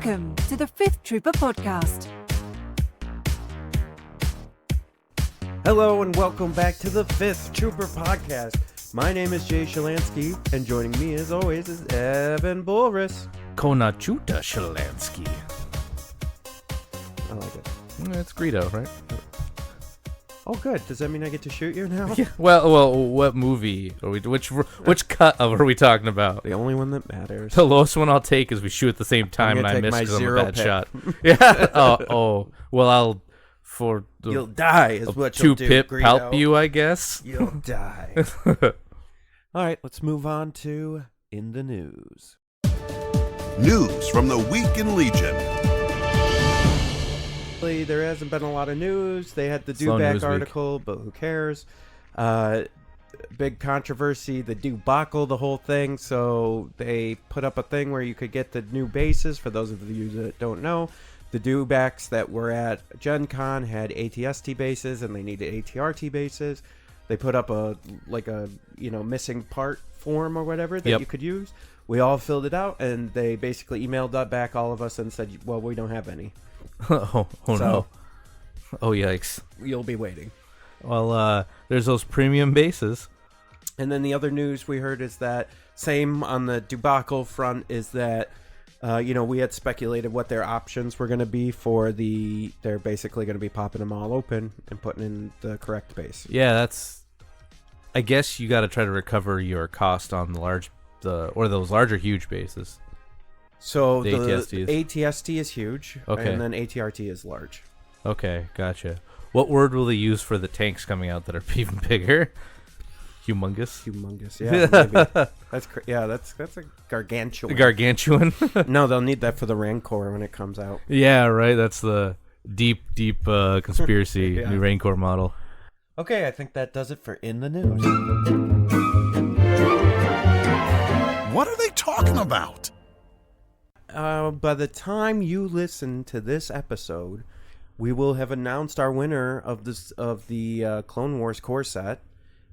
Welcome to the Fifth Trooper Podcast. Hello and welcome back to the Fifth Trooper Podcast. My name is Jay Shalansky, and joining me as always is Evan Bulris. Konachuta Shalansky. I like it. It's Greedo, right? Oh, good. Does that mean I get to shoot you now? Yeah. Well, what movie are we? Which cut of are we talking about? The only one that matters. The lowest one I'll take is we shoot at the same time and I miss because I'm a bad shot. Yeah. Well, you'll die is what you'll do, two-pip Greedo. help you, I guess. You'll die. All right, let's move on to In the News. News from the Week in Legion. There hasn't been a lot of news. They had the Slow Dewback news week. article, but who cares? Big controversy, the debacle, the whole thing. So they put up a thing where you could get the new bases. For those of you that don't know, the Dewbacks that were at Gen Con had ATST bases, and they needed ATRT bases. They put up a missing part form or whatever that you could use. We all filled it out, and they basically emailed that back all of us and said, well, we don't have any. Oh no. Oh, yikes. You'll be waiting. Well, there's those premium bases. And then the other news we heard is that, same on the debacle front, is that, we had speculated what their options were going to be for they're basically going to be popping them all open and putting in the correct base. Yeah, I guess you got to try to recover your cost on those larger huge bases. So the ATST ATST is huge, okay, and then ATRT is large. Okay, gotcha. What word will they use for the tanks coming out that are even bigger? Humongous. Yeah, maybe. That's a gargantuan. Gargantuan. No, they'll need that for the Rancor when it comes out. Yeah, right. That's the deep conspiracy Yeah. new Rancor model. Okay, I think that does it for In the News. What are they talking about? By the time you listen to this episode, we will have announced our winner of the Clone Wars core set,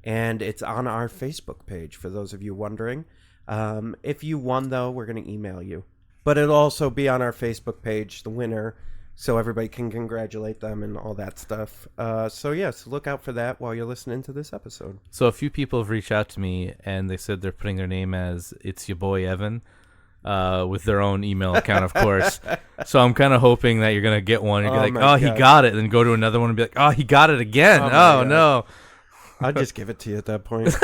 and it's on our Facebook page, for those of you wondering. If you won, though, we're going to email you. But it'll also be on our Facebook page, the winner, so everybody can congratulate them and all that stuff. So look out for that while you're listening to this episode. So a few people have reached out to me, and they said they're putting their name as It's Your Boy Evan. With their own email account, of course. So I'm kind of hoping that you're going to get one. You're like, oh, he got it. And then go to another one and be like, oh, he got it again. Oh no. I'll just give it to you at that point.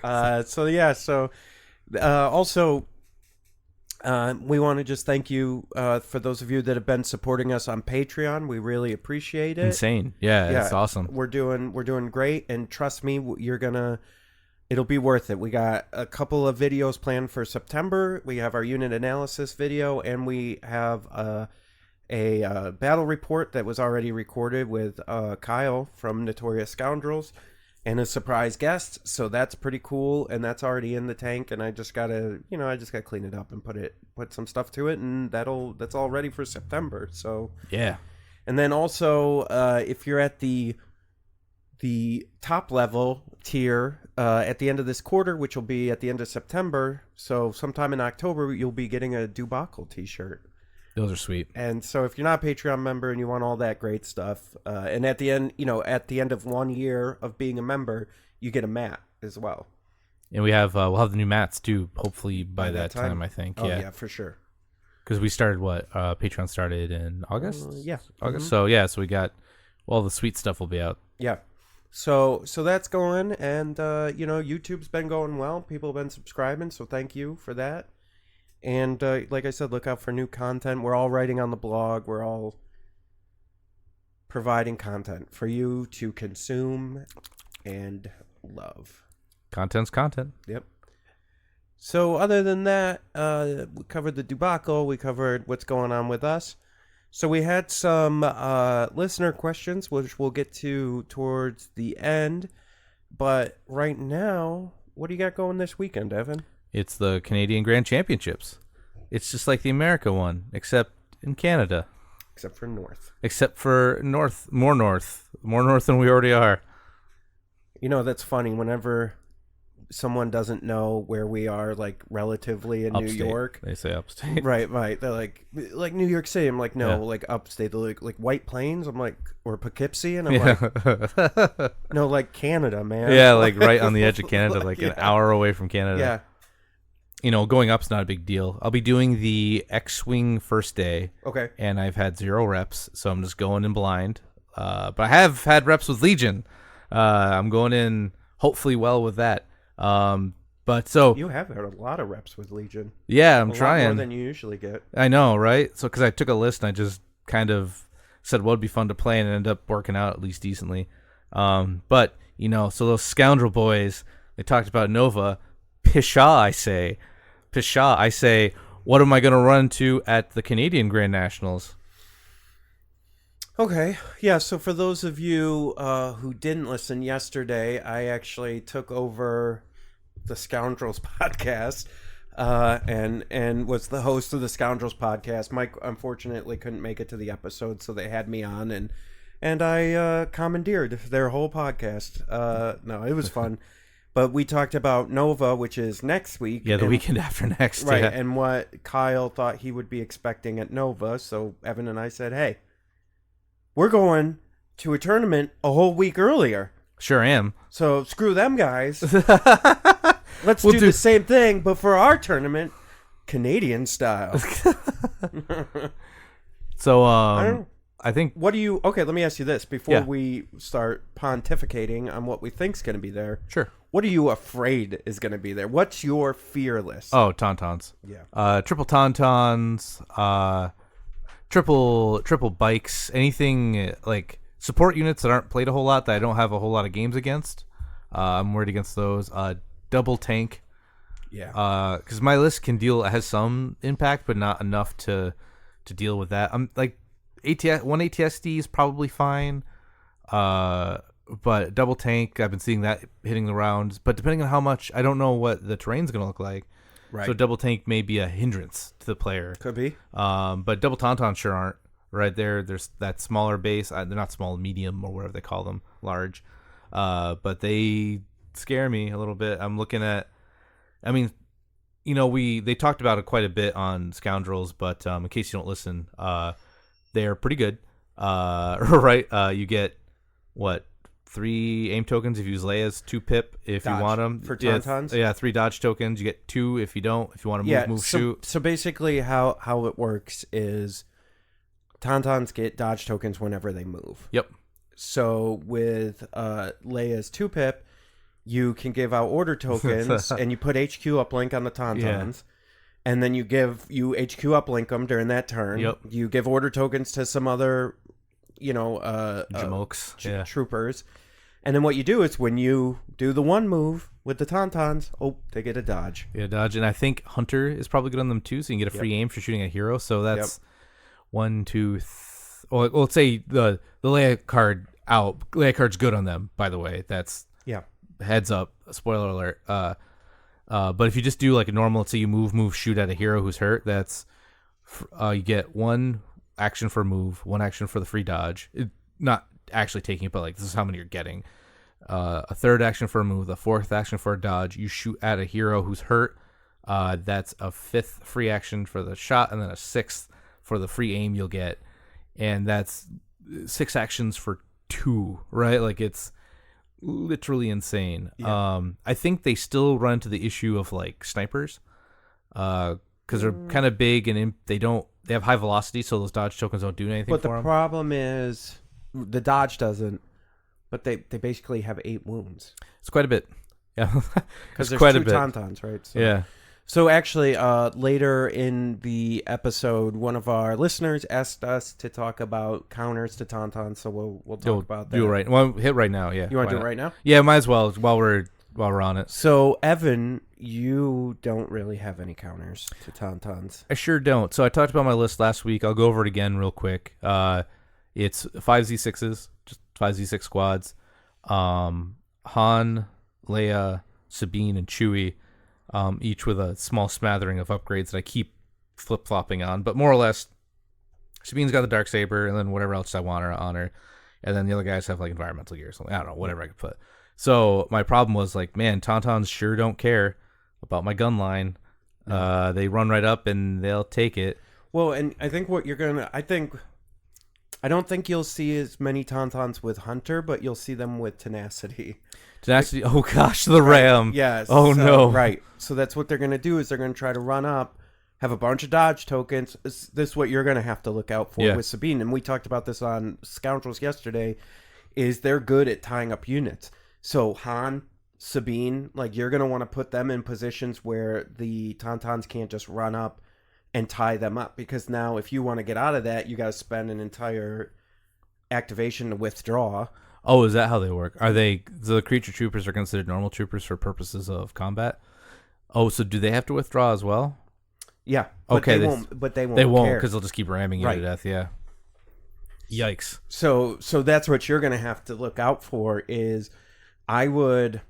Also, we want to just thank you for those of you that have been supporting us on Patreon. We really appreciate it. Insane. Yeah, it's awesome. We're doing great, and trust me, it'll be worth it. We got a couple of videos planned for September. We have our unit analysis video, and we have a battle report that was already recorded with Kyle from Notorious Scoundrels and a surprise guest. So that's pretty cool, and that's already in the tank. And I just gotta clean it up and put some stuff to it, and that's all ready for September. So yeah. And then also, if you're at the top level tier at the end of this quarter, which will be at the end of September, so sometime in October, you'll be getting a Debacle t-shirt. Those are sweet. And so if you're not a Patreon member and you want all that great stuff, and at the end of 1 year of being a member, you get a mat as well. And we'll have the new mats too, hopefully by that time, I think. Oh yeah, for sure. Because we started Patreon started in August? Yeah. August. Mm-hmm. So we got all the sweet stuff will be out. Yeah. So that's going, and YouTube's been going well. People have been subscribing, so thank you for that. And like I said, look out for new content. We're all writing on the blog. We're all providing content for you to consume and love. Content's content. Yep. So other than that, we covered the debacle. We covered what's going on with us. So we had some listener questions, which we'll get to towards the end. But right now, what do you got going this weekend, Evan? It's the Canadian Grand Championships. It's just like the America one, except in Canada. Except for north. Except for more north than we already are. That's funny. Whenever someone doesn't know where we are, like relatively in Upstate. New York. They say upstate. Right. They're like New York City. I'm like, no, Yeah. like upstate. They're like White Plains. I'm like, or Poughkeepsie, and I'm like, no, like Canada, man. Yeah, like right on the edge of Canada, like an yeah. hour away from Canada. Yeah. You know, going up's not a big deal. I'll be doing the X-Wing first day. Okay. And I've had 0 reps, so I'm just going in blind. But I have had reps with Legion. I'm going in hopefully well with that. But so You have had a lot of reps with Legion. yeah, I'm a trying. lot more than you usually get. I know, right? So because I took a list and I just kind of said what would be fun to play and it ended up working out at least decently. But you know, so those scoundrel boys, they talked about Nova. Pshaw, I say, what am I going to run to at the Canadian Grand Nationals? Okay. Yeah, so for those of you who didn't listen yesterday, I actually took over the Scoundrels podcast and was the host of the Scoundrels podcast. Mike unfortunately couldn't make it to the episode, so they had me on and I commandeered their whole podcast. No, it was fun. But we talked about Nova, which is next week. Yeah, the weekend after next. Right, Yeah. and what Kyle thought he would be expecting at Nova. So Evan and I said, hey, we're going to a tournament a whole week earlier. Sure am. So screw them guys. Let's do the same thing, but for our tournament, Canadian style. So I think What do you... Okay, let me ask you this. Before Yeah. we start pontificating on what we think's going to be there. sure. What are you afraid is going to be there? What's your fear list? Oh, tauntauns. Yeah. Triple tauntauns, triple bikes, anything like support units that aren't played a whole lot that I don't have a whole lot of games against. I'm worried against those. Double tank. Yeah. Because my list has some impact, but not enough to deal with that. I'm like one ATSD is probably fine. But double tank, I've been seeing that hitting the rounds. But depending on how much, I don't know what the terrain's going to look like. Right. So double tank may be a hindrance to the player. Could be. But double tauntaun sure aren't. Right there, there's that smaller base. They're not small, medium, or whatever they call them, large. But they scare me a little bit. I'm looking at, I mean, you know, they talked about it quite a bit on Scoundrels, but in case you don't listen, they're pretty good. Right? You get, what, 3 aim tokens if you use Leia's, 2 pip if Dodge you want them. for tauntauns? Yeah, 3 dodge tokens. You get 2 if you don't. If you want to move, shoot. So basically how it works is tauntauns get dodge tokens whenever they move. Yep. So with Leia's 2-pip, you can give out order tokens and you put HQ uplink on the tauntauns. And then you HQ uplink them during that turn. Yep. You give order tokens to some other, Jamokes. troopers. And then what you do is when you do the one move with the tauntauns, they get a dodge. Yeah, dodge. And I think Hunter is probably good on them too, so you can get a free aim for shooting a hero. So that's 1, 2, well, let's say the Leia card out. Leia card's good on them, by the way. That's heads up. Spoiler alert. But if you just do like a normal, let's say you move, shoot at a hero who's hurt, that's you get 1 action for move, 1 action for the free dodge. Not actually taking it, but like this is how many you're getting. A 3rd action for a move, the 4th action for a dodge. You shoot at a hero who's hurt. That's a 5th free action for the shot, and then a 6th for the free aim you'll get. And that's 6 actions for 2, right? Like it's literally insane. Yeah. I think they still run into the issue of like snipers, because they're kind of big and they have high velocity, so those dodge tokens don't do anything. But for the them. problem is the dodge doesn't. But they basically have 8 wounds. It's quite a bit. Yeah, Because there's quite 2 a bit. tauntauns, right? So, Yeah. So actually, later in the episode, one of our listeners asked us to talk about counters to tauntauns. So we'll talk about that. Do it right. Well, hit right now. Yeah. You want Why to do it not? right now? Yeah, might as well while we're on it. So Evan, you don't really have any counters to tauntauns. I sure don't. So I talked about my list last week. I'll go over it again real quick. It's 5 Z6s, just 5 Z6 squads. Han, Leia, Sabine, and Chewie, each with a small smattering of upgrades that I keep flip-flopping on. But more or less, Sabine's got the Darksaber, and then whatever else I want her on her. And then the other guys have like environmental gear or something. I don't know, whatever I could put. So my problem was like, man, tauntauns sure don't care about my gun line. They run right up and they'll take it. Well, and I think what you're gonna, I don't think you'll see as many tauntauns with Hunter, but you'll see them with Tenacity. Tenacity. Oh gosh, the ram. Yes. Oh no. Right. So that's what they're gonna do is they're gonna try to run up, have a bunch of dodge tokens. This is what you're gonna have to look out for with Sabine, and we talked about this on Scoundrels yesterday. Is they're good at tying up units. So Han, Sabine, like you're gonna want to put them in positions where the tauntauns can't just run up and tie them up, because now if you want to get out of that, you got to spend an entire activation to withdraw. Oh, is that how they work? Are they the creature troopers are considered normal troopers for purposes of combat? Oh, so do they have to withdraw as well? Yeah. But okay. They won't. But they won't. They won't because they'll just keep ramming you right. to death. Yeah. Yikes. So that's what you're going to have to look out for. Is I would.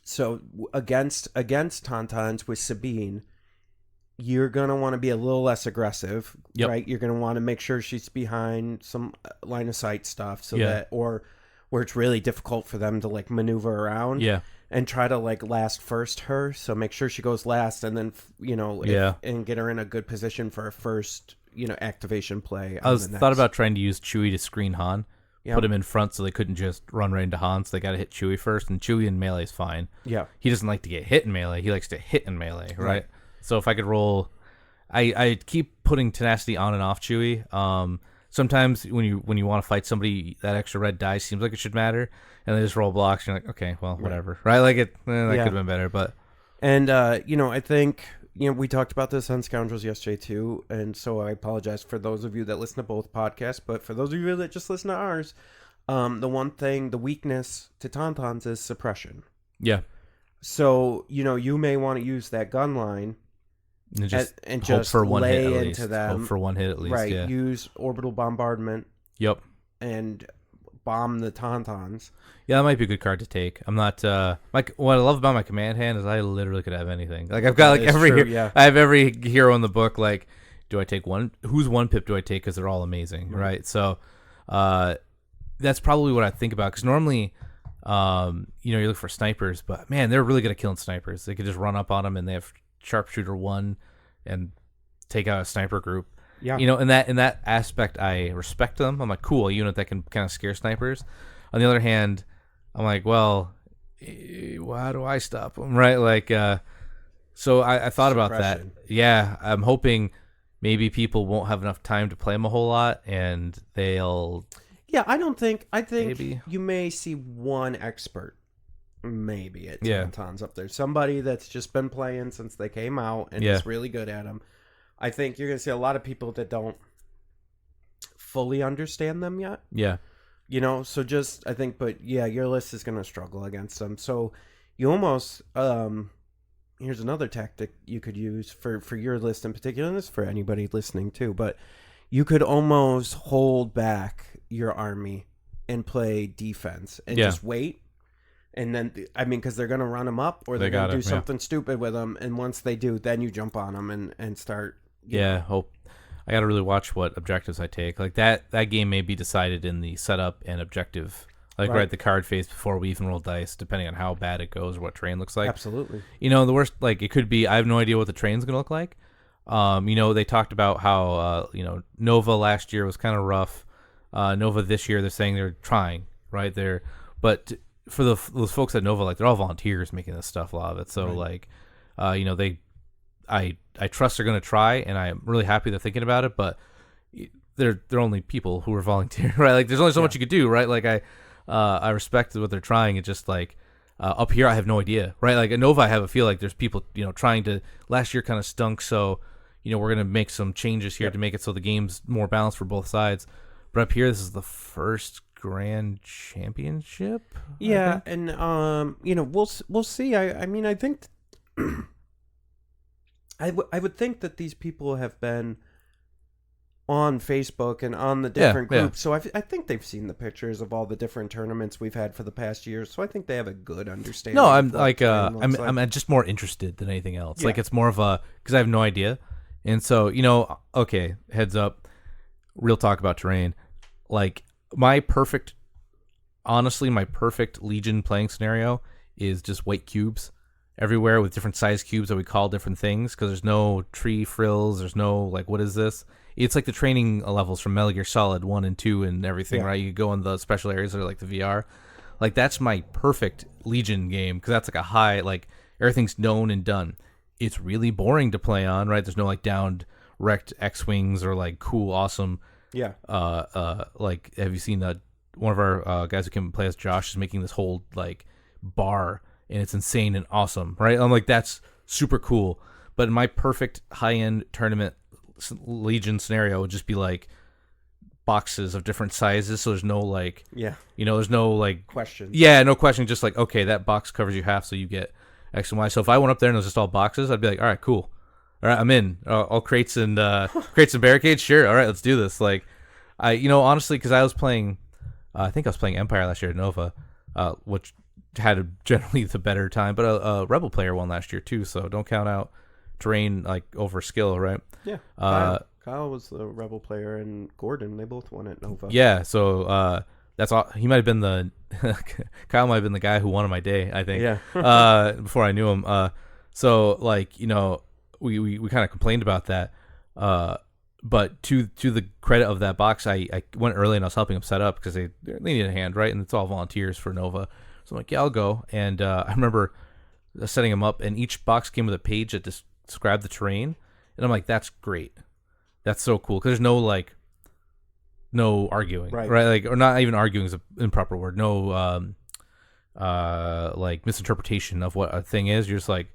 So against tauntauns with Sabine, you're going to want to be a little less aggressive, right? You're going to want to make sure she's behind some line of sight stuff so that, or where it's really difficult for them to like maneuver around and try to like last first her. So make sure she goes last and then, and get her in a good position for a first, activation play. I thought about trying to use Chewie to screen Han, put him in front so they couldn't just run right into Han. So they got to hit Chewie first, and Chewie in melee is fine. Yeah. He doesn't like to get hit in melee. He likes to hit in melee, right? So if I could roll, I keep putting Tenacity on and off Chewie. Sometimes when you want to fight somebody, that extra red die seems like it should matter, and they just roll blocks. And you're like, okay, well, whatever, right? Like that could have been better, but I think we talked about this on Scoundrels yesterday too, and so I apologize for those of you that listen to both podcasts, but for those of you that just listen to ours, the weakness to tauntauns is suppression. Yeah. So you may want to use that gun line. And just for one lay hit at into least. them. Hope for one hit at least, right. Yeah. Use orbital bombardment. Yep. And bomb the tauntauns. Yeah, that might be a good card to take. I'm not what I love about my command hand is I literally could have anything. Like I've got like I have every hero in the book. Like, do I take one? Whose one pip do I take? Because they're all amazing, right? So, that's probably what I think about. Because normally, you look for snipers, but man, they're really good at killing snipers. They could just run up on them, and they have sharpshooter 1 and take out a sniper group. Yeah. In that aspect, I respect them. I'm like, cool, a unit that can kind of scare snipers. On the other hand, I'm like, well, how do I stop them? Right? Like, so I thought about that. Yeah. I'm hoping maybe people won't have enough time to play them a whole lot, and they'll. Yeah, I think maybe you may see one expert. Maybe at tauntauns up there. Somebody that's just been playing since they came out and is really good at them. I think you're going to see a lot of people that don't fully understand them yet. Yeah. So just, I think, but yeah, your list is going to struggle against them. So you almost, here's another tactic you could use for your list in particular, and this is for anybody listening too, but you could almost hold back your army and play defense and just wait. And then, because they're going to run them up or they're going to do something stupid with them. And once they do, then you jump on them and start. Hope. I got to really watch what objectives I take. Like that game may be decided in the setup and objective. Like right at the card phase before we even roll dice, depending on how bad it goes or what terrain looks like. Absolutely. The worst, like it could be, I have no idea what the terrain's going to look like. They talked about how, Nova last year was kind of rough. Nova this year, they're saying they're trying, right? But for those folks at Nova, like they're all volunteers making this stuff, a lot of it. So I trust they're going to try, and I'm really happy they're thinking about it. But they're only people who are volunteering, right? Like there's only so much you could do, right? Like I respect what they're trying. It's just like up here, I have no idea, right? Like at Nova, I have a feel like there's people, trying to. Last year kind of stunk, so we're going to make some changes here to make it so the game's more balanced for both sides. But up here, this is the first Grand Championship. Yeah, and we'll see. I think I would think that these people have been on Facebook and on the different groups, so I think they've seen the pictures of all the different tournaments we've had for the past year. So I think they have a good understanding. No, I'm like I'm just more interested than anything else. Yeah. Like it's more of because I have no idea, and so okay, heads up, real talk about terrain. Like my perfect honestly, my perfect Legion playing scenario is just white cubes everywhere with different size cubes that we call different things, because there's no tree frills. There's no, like, what is this? It's like the training levels from Metal Gear Solid 1 and 2 and everything, right? You go in the special areas that are like the VR. Like, that's my perfect Legion game, because that's like a high, like, everything's known and done. It's really boring to play on, right? There's no, like, downed wrecked X-Wings or, like, cool, awesome... like, have you seen one of our guys who came and play as Josh is making this whole, like, bar, and it's insane and awesome, right? I'm like, that's super cool. But my perfect high-end tournament Legion scenario would just be, like, boxes of different sizes, so there's no, like... Yeah. There's no, like... Question. Yeah, no question, just like, okay, that box covers you half, so you get X and Y. So if I went up there and it was just all boxes, I'd be like, all right, cool. All right, I'm in. All crates and barricades. Sure. All right, let's do this. Like, honestly, because I was playing, I think I was playing Empire last year at Nova, which had generally the better time. But a Rebel player won last year too, so don't count out terrain like over skill, right? Yeah. Kyle was the Rebel player, and Gordon, they both won at Nova. Yeah. So that's all. He might have been the Kyle might have been the guy who won on my day, I think. Yeah. Before I knew him. So like we kind of complained about that, but to the credit of that box, I went early and I was helping them set up because they needed a hand, right? And it's all volunteers for Nova, so I'm like, yeah, I'll go. And I remember setting them up, and each box came with a page that described the terrain, and I'm like, that's great, that's so cool, because there's no arguing, right? Like, or not even arguing is an improper word. No, like misinterpretation of what a thing is. You're just like,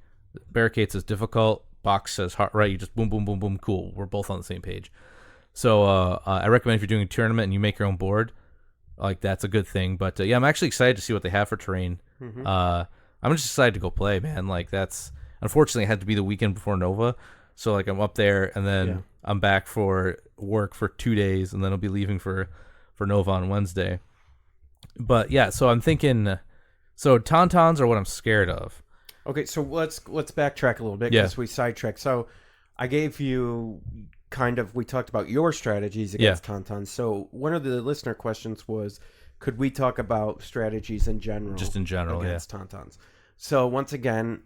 barricades is difficult. Box says hard, right? You just boom, boom, boom, boom. Cool. We're both on the same page. So I recommend if you're doing a tournament and you make your own board, like, that's a good thing. But yeah, I'm actually excited to see what they have for terrain. Mm-hmm. I'm just excited to go play, man. Like, that's unfortunately it had to be the weekend before Nova, so like I'm up there and then I'm back for work for 2 days, and then I'll be leaving for Nova on Wednesday. But yeah, so I'm thinking, so tauntauns are what I'm scared of. Okay, so let's backtrack a little bit because we sidetracked. So I gave you we talked about your strategies against tauntauns. So one of the listener questions was, could we talk about strategies in general? Just in general, against tauntauns. So once again,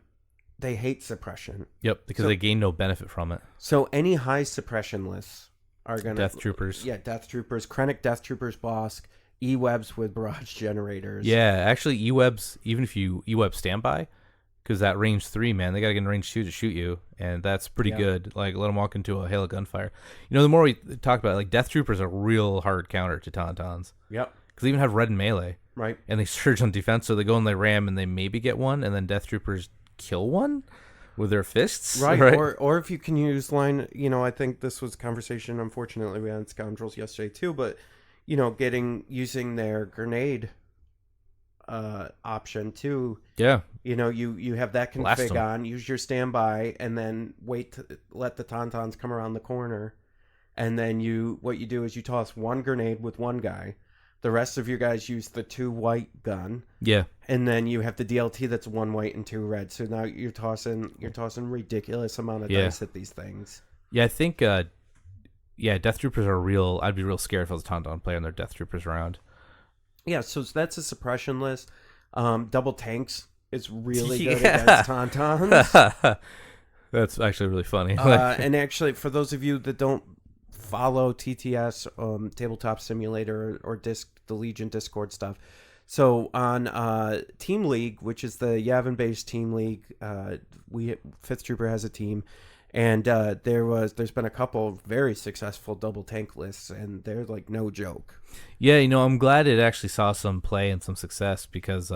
they hate suppression. Yep, because they gain no benefit from it. So any high suppression lists are going to... Death Troopers. Yeah, Death Troopers, Krennic Death Troopers, Bosk, E-Webs with barrage generators. Yeah, actually E-Webs, even if you E-Web standby, because that range 3, man, they got to get in range 2 to shoot you, and that's pretty good. Like, let them walk into a hail of gunfire. The more we talk about it, like, Death Troopers are a real hard counter to tauntauns. Yep. Because they even have red and melee. Right. And they surge on defense, so they go and they ram, and they maybe get one, and then Death Troopers kill one with their fists. Right. Or if you can use line, I think this was a conversation, unfortunately, we had Scoundrels yesterday too, but, using their grenade option too. Yeah. You have that config on, use your standby, and then wait to let the tauntauns come around the corner, and then what you do is you toss one grenade with one guy. The rest of your guys use the 2 white gun. Yeah. And then you have the DLT that's 1 white and 2 red. So now you're tossing ridiculous amount of dice at these things. Yeah, I think Death Troopers are real. I'd be real scared if I was a Tauntaun player and their Death Troopers around. Yeah, so that's a suppression list. Double tanks is really good against tauntauns. That's actually really funny. And actually, for those of you that don't follow TTS, Tabletop Simulator, or the Legion Discord stuff, so on Team League, which is the Yavin-based Team League, 5th Trooper has a team, and there's been a couple of very successful double tank lists, and they're like no joke. Yeah, I'm glad it actually saw some play and some success, because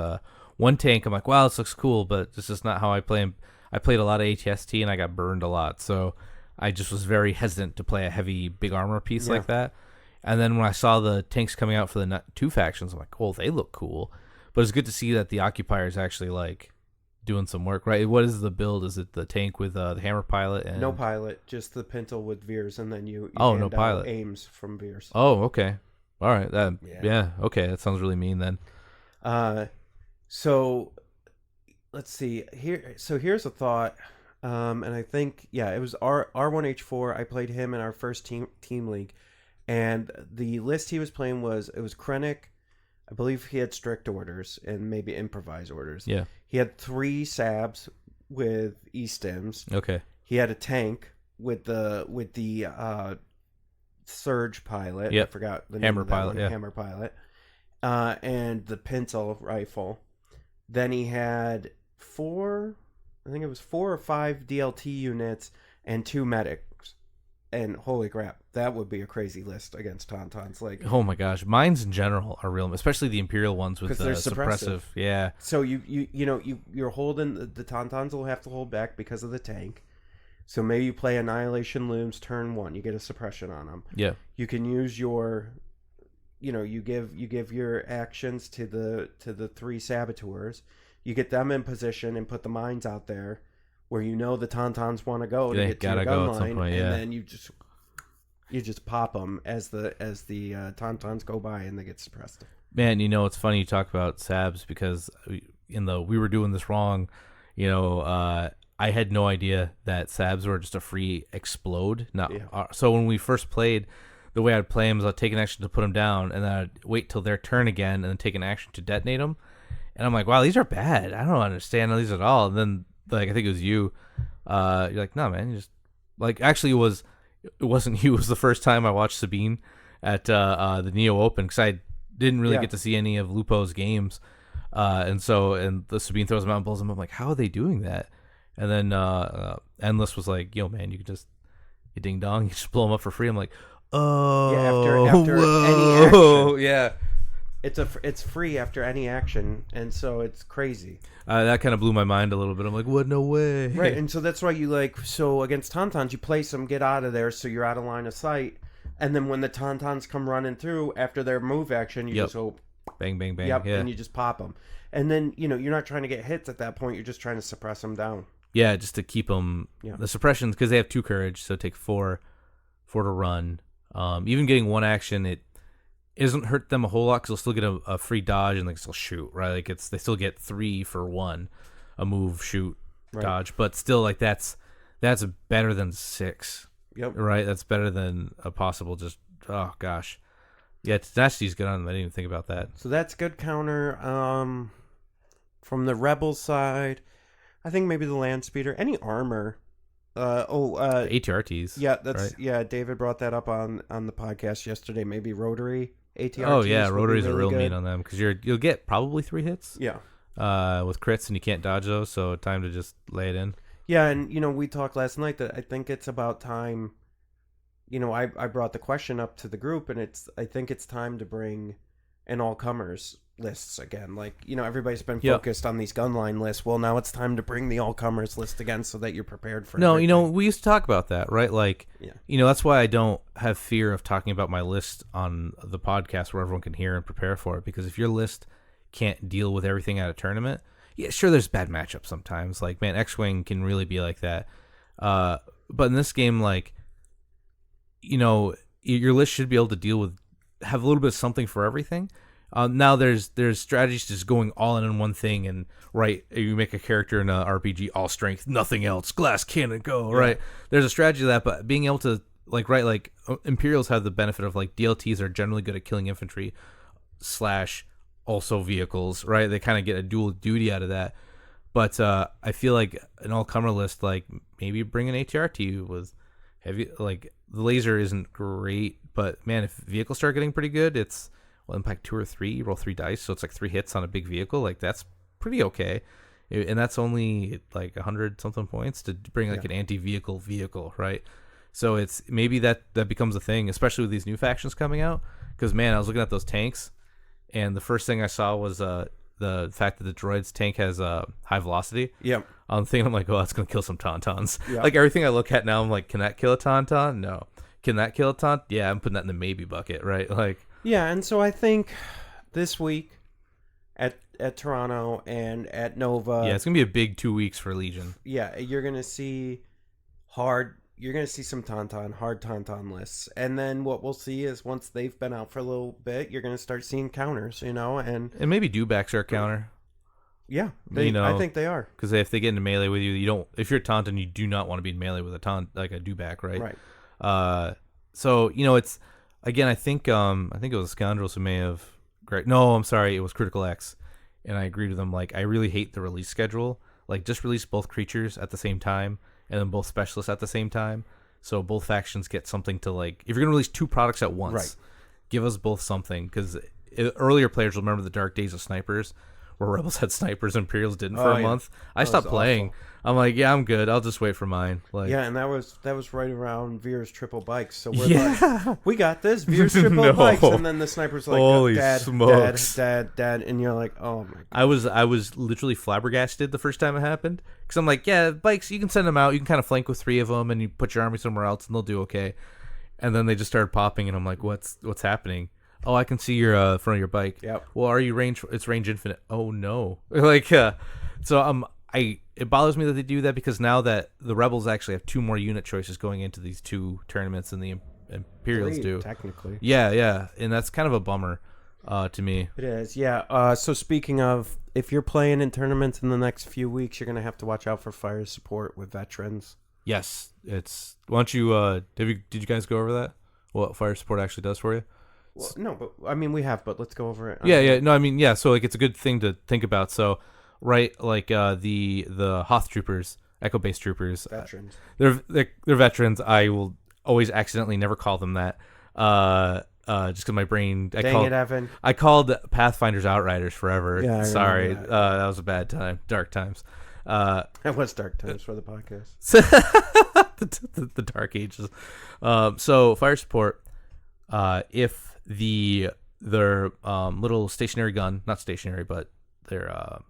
one tank, I'm like, wow, this looks cool, but this is not how I play. I played a lot of ATST and I got burned a lot, so I just was very hesitant to play a heavy big armor piece like that. And then when I saw the tanks coming out for the 2 factions, I'm like, oh, they look cool. But it's good to see that the Occupier is actually like doing some work, right? What is the build? Is it the tank with the hammer pilot? And no pilot, just the pintle with Veers, and then you no pilot aims from Veers. Oh, okay. All right. Okay. That sounds really mean then. So let's see here. So here's a thought. And I think, it was R1H4. I played him in our first team league, and the list he was playing was Krennic, I believe he had strict orders and maybe improvised orders. Yeah. He had 3 sabs with E-stims. Okay. He had a tank with the Surge pilot. Yep. I forgot the Hammer name of that pilot, one. yeah. Hammer pilot. And the Pintle rifle. Then he had 4 or 5 DLT units and 2 medics. And holy crap, that would be a crazy list against Tauntauns. Like, oh my gosh, mines in general are real, especially the Imperial ones with the suppressive. Yeah. So you're holding the Tauntauns will have to hold back because of the tank. So maybe you play Annihilation Looms turn 1. You get a suppression on them. Yeah. You can use your, you give your actions to the 3 saboteurs. You get them in position and put the mines out there where the Tauntauns want to go to get to your gun line, and then you just pop them as the Tauntauns go by and they get suppressed. Man, it's funny you talk about sabs because we were doing this wrong. I had no idea that sabs were just a free explode. So when we first played, the way I'd play them is I'd take an action to put them down, and then I'd wait till their turn again, and then take an action to detonate them. And I'm like, wow, these are bad. I don't understand these at all. And then, I think it was you. You're like, no, man. You just actually, it wasn't you. It was the first time I watched Sabine at the Neo Open because I didn't really get to see any of Lupo's games. And the Sabine throws them out and blows them up. I'm like, how are they doing that? And then Endless was like, yo, man, you can just ding dong, you just blow them up for free. I'm like, oh, yeah, after any action, yeah, it's free after any action, and so it's crazy. That kind of blew my mind a little bit. I'm like, what? No way. Right, and so that's why so against Tauntauns, you place them, get out of there, so you're out of line of sight, and then when the Tauntauns come running through after their move action, you just go bang, bang, bang. Yep, yeah. and you just pop them, and then you're not trying to get hits at that point. You're just trying to suppress them down. Yeah, just to keep them. Yeah. The suppressions, because they have 2 courage, so take 4 to run. Even getting 1 action, it doesn't hurt them a whole lot because they'll still get a free dodge and they can still shoot, right? They still get 3 for 1, a move, shoot, dodge, but still that's better than 6. Yep. Right, that's better than a possible just. Oh gosh, yeah, Tenacity's good on them. I didn't even think about that. So that's good counter. From the Rebel side, I think maybe the land speeder, any armor. ATRTs. Yeah, that's right? Yeah. David brought that up on the podcast yesterday. Maybe rotary ATRTs. Oh yeah, rotaries really are real good. mean on them because you'll get probably 3 hits. Yeah. With crits and you can't dodge those, so time to just lay it in. Yeah, and we talked last night that I think it's about time. I brought the question up to the group, and I think it's time to bring an all comers lists again. Everybody's been focused on these gunline lists. Well, now it's time to bring the all comers list again so that you're prepared for everything. We used to talk about that, right? That's why I don't have fear of talking about my list on the podcast where everyone can hear and prepare for it, because if your list can't deal with everything at a tournament, yeah, sure, there's bad matchups sometimes. Man, X-Wing can really be like that. But in this game, your list should be able to have a little bit of something for everything. Now there's strategies just going all in on one thing, and you make a character in a RPG, all strength, nothing else, glass cannon, go, right? There's a strategy to that, but being able to Imperials have the benefit of DLTs are generally good at killing infantry / also vehicles, right? They kind of get a dual duty out of that. But I feel like an all-comer list, maybe bring an ATRT with heavy, the laser isn't great, but man, if vehicles start getting pretty good, it's impact 2 or 3, you roll 3 dice, so it's 3 hits on a big vehicle. That's pretty okay, and that's only 100 something points to bring an anti-vehicle vehicle, right? So it's maybe that becomes a thing, especially with these new factions coming out. Because man, I was looking at those tanks, and the first thing I saw was the fact that the droid's tank has high velocity. Yep. I'm thinking, oh, that's gonna kill some tauntauns. Yep. Everything I look at now, I'm can that kill a tauntaun? No. Can that kill a taunt? Yeah, I'm putting that in the maybe bucket, right? Yeah, and so I think this week at Toronto and at Nova, it's gonna be a big 2 weeks for Legion. Yeah, you're gonna see some hard tauntaun lists, and then what we'll see is once they've been out for a little bit, you're gonna start seeing counters, and maybe dewbacks are a counter. Yeah, I think they are, because if they get into melee with you, you don't. If you're a tauntaun, you do not want to be in melee with a taunt like a dewback, right? Right. So it's again, I think it was Scoundrels who may have Greg. No, I'm sorry, it was Critical X, and I agreed with them. Like, I really hate the release schedule. Like, just release both creatures at the same time, and then both specialists at the same time, so both factions get something to like. If you're gonna release 2 products at once, Right. give us both something, because earlier players will remember the dark days of snipers, where Rebels had snipers and Imperials didn't for a month. I stopped playing. Awful. I'm like, yeah, I'm good. I'll just wait for mine. Like, Yeah, and that was right around Veer's triple bikes. So we're like, we got this Veer's triple bikes, and then the sniper's like, Holy dad, smokes. dad, and you're like, oh my god. I was literally flabbergasted the first time it happened, because I'm like, yeah, bikes, you can send them out, you can kind of flank with 3 of them, and you put your army somewhere else, and they'll do okay. And then they just started popping, and I'm like, what's happening? Oh, I can see your front of your bike. Yep. Well, are you range? It's range infinite. Oh no. Like, so it bothers me that they do that, because now that the Rebels actually have 2 more unit choices going into these 2 tournaments than the Imperials 3, do. technically. Yeah, and that's kind of a bummer to me. It is, yeah. So speaking of, if you're playing in tournaments in the next few weeks, you're gonna have to watch out for fire support with veterans. Yes, it's. Why don't you? Did you guys go over that? What fire support actually does for you? Well, no, but I mean we have, but let's go over it. Yeah. No, I mean, yeah. So like, it's a good thing to think about. So, right, like the Hoth troopers, Echo Base troopers, Veterans. They're veterans. I will always accidentally never call them that. Just because my brain. Dang it, Evan. I called Pathfinders Outriders forever. Yeah, I sorry. remember that. That was a bad time. Dark times. That was dark times for the podcast. the Dark Ages. So fire support. If their little stationary gun, not stationary, but their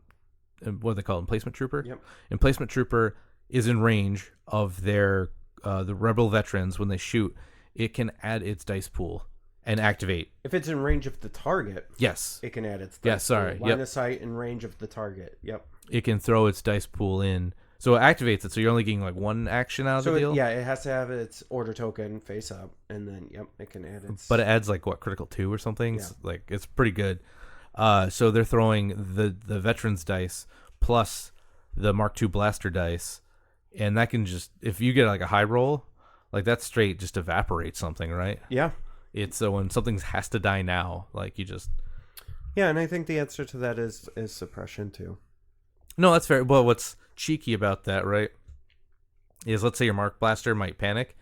what do they call it? Emplacement trooper. Yep. Emplacement trooper is in range of their the rebel veterans. When they shoot, it can add its dice pool and activate. If it's in range of the target, Yes, it can add its dice Yeah, sorry. pool. Line Yep. of sight in range of the target. Yep. it can throw its dice pool in, so it activates it. So you're only getting like 1 action out of So the deal. it has to have its order token face up, and then it can add its. But it adds like what, critical 2 or something. Yeah. Like, it's pretty good. So they're throwing the veterans dice plus the Mark II blaster dice, and that can just, if you get like a high roll, like that straight just evaporates something, right? Yeah. It's when something has to die now, like you just. Yeah, and I think the answer to that is suppression too. No, that's fair. Well, what's cheeky about that, right, is let's say your Mark Blaster might panic.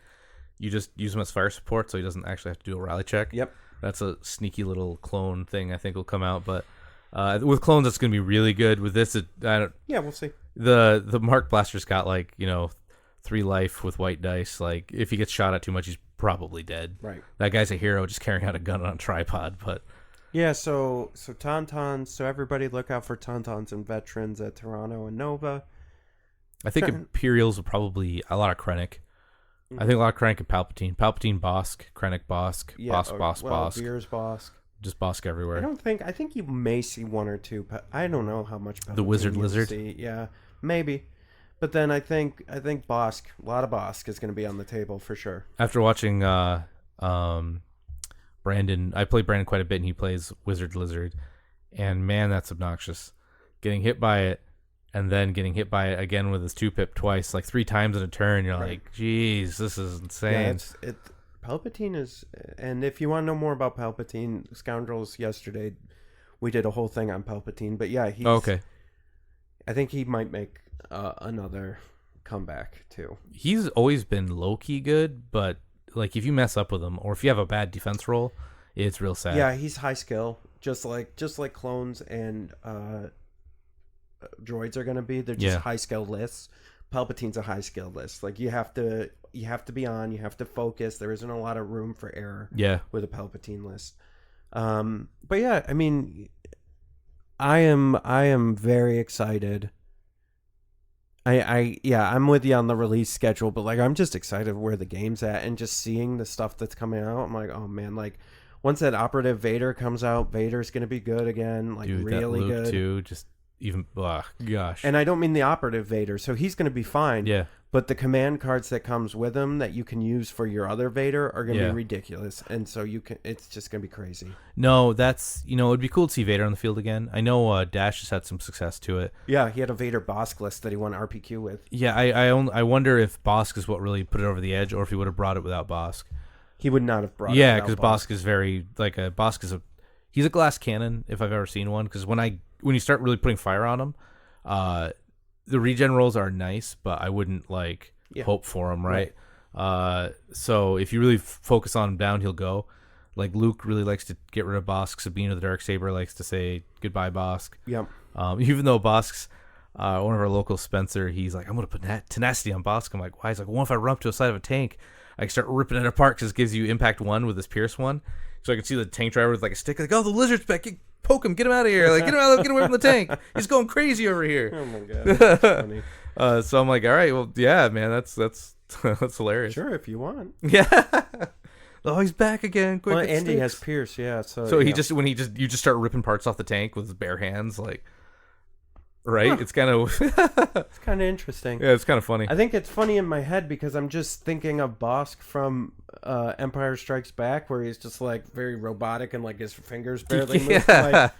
You just use him as fire support, so he doesn't actually have to do a rally check. Yep. That's a sneaky little clone thing I think will come out. But with clones, it's going to be really good. With this, Yeah, we'll see. the Mark Blaster's got 3 life with white dice. Like, if he gets shot at too much, he's probably dead. Right. That guy's a hero just carrying out a gun on a tripod. But Yeah, so tauntauns. So everybody look out for tauntauns and veterans at Toronto and Nova. I think Imperials will probably a lot of Krennic. I think a lot of Krennic and Palpatine. Palpatine Bosk, Krennic Bosk, Bosk. Veer's Bosk. Just Bosk everywhere. I think you may see 1 or 2. I don't know how much. The Wizard Palpatine you'll Lizard? see. Yeah, maybe. But then I think Bosk, a lot of Bosk is going to be on the table for sure. After watching Brandon, I play Brandon quite a bit, and he plays Wizard Lizard, and man, that's obnoxious. Getting hit by it, and then getting hit by it again with his 2-pip twice, like 3 times in a turn. You're like, geez, this is insane. Yeah, Palpatine is, and if you want to know more about Palpatine, Scoundrels yesterday, we did a whole thing on Palpatine. But yeah, he's Okay. I think he might make another comeback too. He's always been low-key good, but like if you mess up with him, or if you have a bad defense roll, it's real sad. Yeah, he's high skill, just like clones and droids are gonna be. They're just high skill lists. Palpatine's a high skill list. Like you have to be on. You have to focus. There isn't a lot of room for error. Yeah. With a Palpatine list. But yeah, I mean, I am very excited. I'm with you on the release schedule, but like I'm just excited where the game's at and just seeing the stuff that's coming out. I'm like, oh man, like once that operative Vader comes out, Vader's gonna be good again, like Dude, really that Luke good. too, just even gosh. And I don't mean the operative Vader, so he's gonna be fine. Yeah. But the command cards that comes with him that you can use for your other Vader are gonna be ridiculous, and so it's just gonna be crazy. No, that's it'd be cool to see Vader on the field again. I know Dash has had some success to it. Yeah, he had a Vader Bosk list that he won RPQ with. Yeah, I wonder if Bosk is what really put it over the edge, or if he would have brought it without Bosk. He would not have brought it. Yeah, because Bosk is very Bosk is He's a glass cannon if I've ever seen one, because when you start really putting fire on him, the regen rolls are nice, but I wouldn't like hope for him, right? So if you really focus on him down, he'll go. Like Luke really likes to get rid of Bosk. Sabine of the Darksaber likes to say goodbye, Bosk. Yep. Even though Bosk's one of our local Spencer, he's like, I'm gonna put tenacity on Bosk. I'm like, why? He's like, well, if I run up to the side of a tank, I can start ripping it apart because it gives you impact 1 with this Pierce 1. So I can see the tank driver with like a stick, like, oh, the lizard's back. Poke him, get him out of here. Like, get away from the tank. He's going crazy over here. Oh my god, that's funny. So I'm like, all right, well, yeah, man, that's that's hilarious. Sure, if you want. Yeah. Oh, he's back again. Quick, Well, it Andy sticks. has Pierce, yeah. So you just start ripping parts off the tank with his bare hands, like, right? Huh. It's kind of It's kind of interesting. yeah, it's kind of funny. I think it's funny in my head because I'm just thinking of Bosk from Empire Strikes Back, where he's just like very robotic and like his fingers barely move. Like,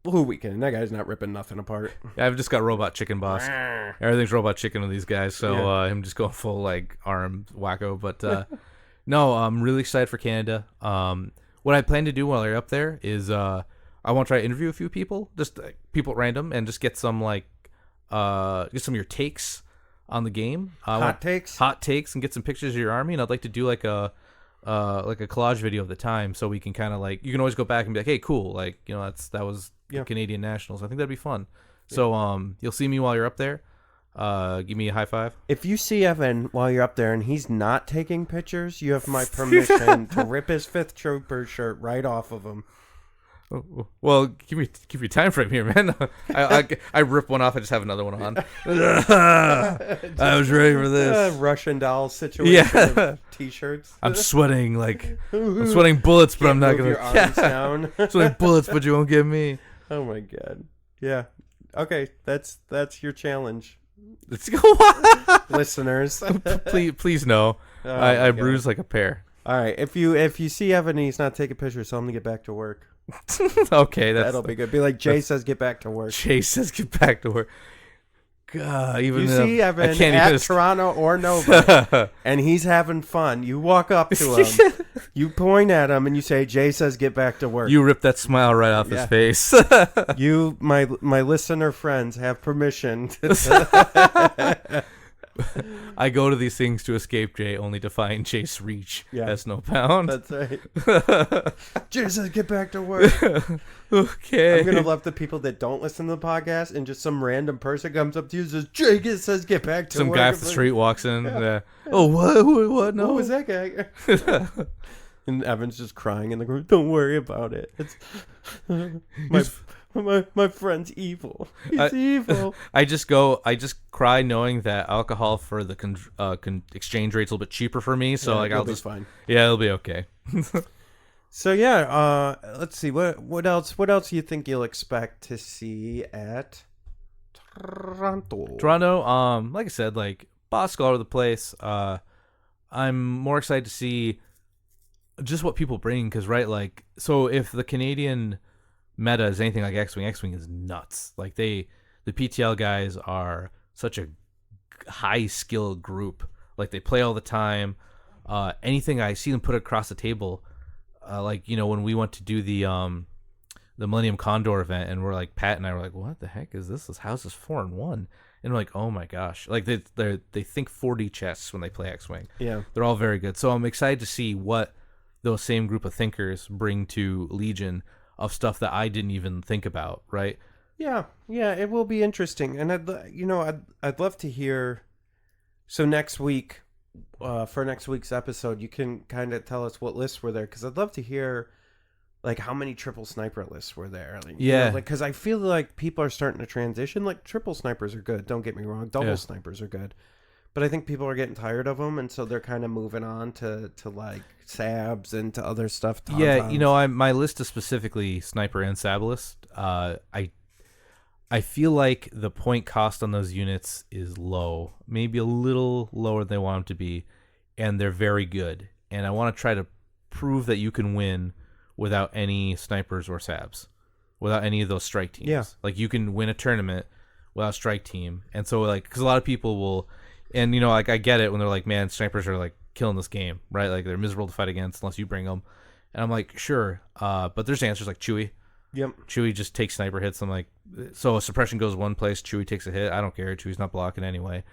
who we can? That guy's not ripping nothing apart. Yeah, I've just got robot chicken boss. Everything's robot chicken with these guys, so him just going full like arm wacko. But no, I'm really excited for Canada. What I plan to do while you're up there is I want to try to interview a few people, just people at random, and just get some like get some of your takes on the game. Hot takes, and get some pictures of your army. And I'd like to do like a collage video of the time, so we can kind of like, you can always go back and be like, hey, cool, like, you know, that was the Canadian Nationals. I think that'd be fun. So you'll see me while you're up there. Give me a high five. If you see Evan while you're up there and he's not taking pictures, you have my permission to rip his 5th Trooper shirt right off of him. Well, give me time frame here, man. I rip one off, I just have another one on. I was ready for this. Russian doll situation. Of t-shirts. I'm sweating bullets, but I'm not gonna. Your arms down. Sweating bullets, but you won't get me. Oh my god. Yeah. Okay, that's your challenge. Let's go, listeners. Please no. I bruise like a pear. All right. If you see Evan and he's not taking pictures, tell him to get back to work. Okay, that'll be good. Be like, Jay says, get back to work. Jay says, get back to work. God, even you see Evan at Toronto or Nova, and he's having fun. You walk up to him, you point at him, and you say, "Jay says, get back to work." You rip that smile right off his face. You, my listener friends, have permission. I go to these things to escape Jay, only to find Chase Reach as no pound. That's right. Jay says, get back to work. Okay. I'm going to love the people that don't listen to the podcast, and just some random person comes up to you and says, Jay says, get back to work. Some guy off the street walks in. Yeah. Oh, what? No. Who was that guy? And Evan's just crying in the group. Don't worry about it. It's my friend's evil. He's evil. I just cry knowing that alcohol for the exchange rate's a little bit cheaper for me. So like, I'll just fine. Yeah, it'll be okay. So yeah, let's see what else do you think you'll expect to see at Toronto? Toronto, like I said, like Bosk all over the place. I'm more excited to see just what people bring, because right, so if the Canadian meta is anything like X-Wing is nuts. Like the PTL guys are such a high skill group. Like they play all the time. Anything I see them put across the table, when we went to do the Millennium Condor event, and we're like, Pat and I were like, what the heck is this? How's this 4-1? And we're like, oh my gosh. Like they think 4D chess when they play X-Wing. Yeah. They're all very good. So I'm excited to see what those same group of thinkers bring to Legion of stuff that I didn't even think about, right? Yeah, it will be interesting, and I'd love to hear. So next week, for next week's episode, you can kind of tell us what lists were there, because I'd love to hear, like, how many triple sniper lists were there. Because I feel like people are starting to transition. Like, triple snipers are good. Don't get me wrong. Double snipers are good. But I think people are getting tired of them, and so they're kind of moving on to like sabs and to other stuff. TaunTauns. Yeah, my list is specifically sniper and sab list. I feel like the point cost on those units is low, maybe a little lower than they want them to be, and they're very good. And I want to try to prove that you can win without any snipers or sabs, without any of those strike teams. Yeah. Like you can win a tournament without a strike team, and so because a lot of people will. And, I get it when they're like, man, snipers are, killing this game, right? Like, they're miserable to fight against unless you bring them. And I'm like, sure. But there's answers like Chewie. Yep. Chewie just takes sniper hits. I'm like, so a suppression goes one place, Chewie takes a hit. I don't care. Chewie's not blocking anyway.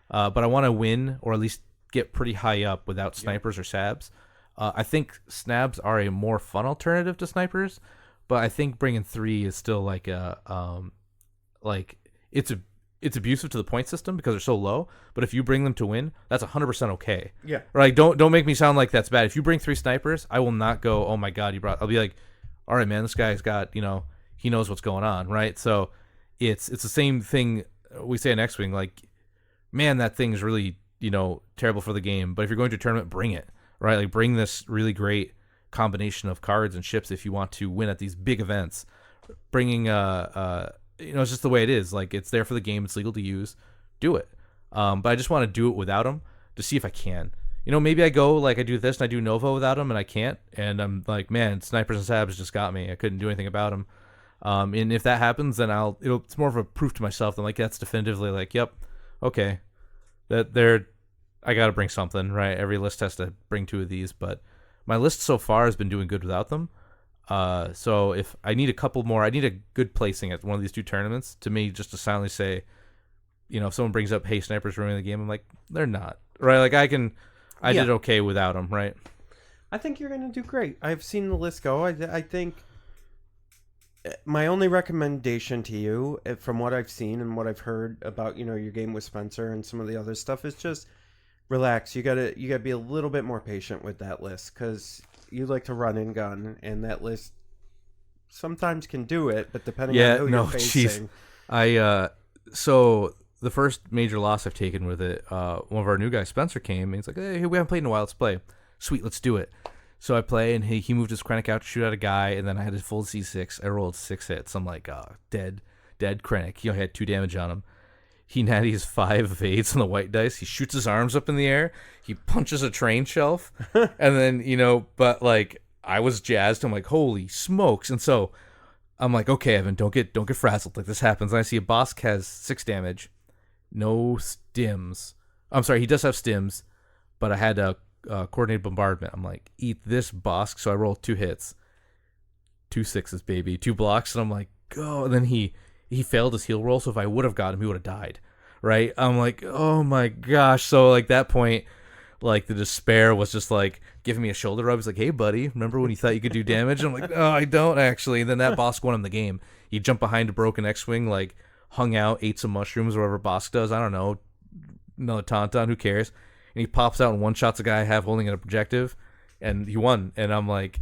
But I want to win or at least get pretty high up without snipers or sabs. I think snabs are a more fun alternative to snipers, but I think bringing 3 is still like it's abusive to the point system because they're so low. But if you bring them to win, that's 100% okay. Yeah. Right. Don't make me sound like that's bad. If you bring 3 snipers, I will not go, oh my God, I'll be like, all right, man, this guy's got, he knows what's going on. Right. So it's the same thing we say in X-Wing, like, man, that thing's really, terrible for the game. But if you're going to a tournament, bring it. Right. Like bring this really great combination of cards and ships if you want to win at these big events. Bringing it's just the way it is. Like it's there for the game. It's legal to use. Do it. But I just want to do it without them to see if I can. Maybe I go like I do this and I do Nova without them and I can't. And I'm like, man, snipers and sabs just got me. I couldn't do anything about them. And if that happens, then it's more of a proof to myself than like that's definitively like, yep, okay, I got to bring something, right? Every list has to bring 2 of these, but my list so far has been doing good without them. So if I need a couple more, I need a good placing at one of these 2 tournaments to me just to silently say, if someone brings up, hey, snipers ruining the game, I'm like, they're not, right? Like I did okay without them, right? I think you're going to do great. I've seen the list go. I think my only recommendation to you from what I've seen and what I've heard about, your game with Spencer and some of the other stuff is just relax. You gotta be a little bit more patient with that list because you like to run and gun, and that list sometimes can do it, but depending on who you're facing. So the first major loss I've taken with it, one of our new guys, Spencer, came and he's like, hey, we haven't played in a while, let's play. Sweet, let's do it. So I play, and he moved his Krennic out to shoot at a guy, and then I had his full C6. I rolled 6 hits. I'm like, dead Krennic. He had 2 damage on him. He natties 5 of 8s on the white dice. He shoots his arms up in the air. He punches a train shelf. And then, but like I was jazzed. I'm like, holy smokes. And so I'm like, okay, Evan, don't get frazzled. Like this happens. And I see a Bosk has 6 damage. No stims. I'm sorry, he does have stims, but I had a coordinated bombardment. I'm like, eat this, Bosk. So I rolled 2 hits. 2 6s, baby. 2 blocks. And I'm like, go. And then he failed his heal roll, so if I would have got him, he would have died, right? I'm like, oh my gosh. So like that point, like the despair was just like giving me a shoulder rub. He's like, hey buddy, remember when you thought you could do damage? I'm like, no, I don't actually. And then that Bosk won him the game. He jumped behind a broken X-Wing, like hung out, ate some mushrooms, or whatever Bosk does. I don't know. Another TaunTaun, who cares? And he pops out and one-shots a guy I have holding an objective, and he won. And I'm like,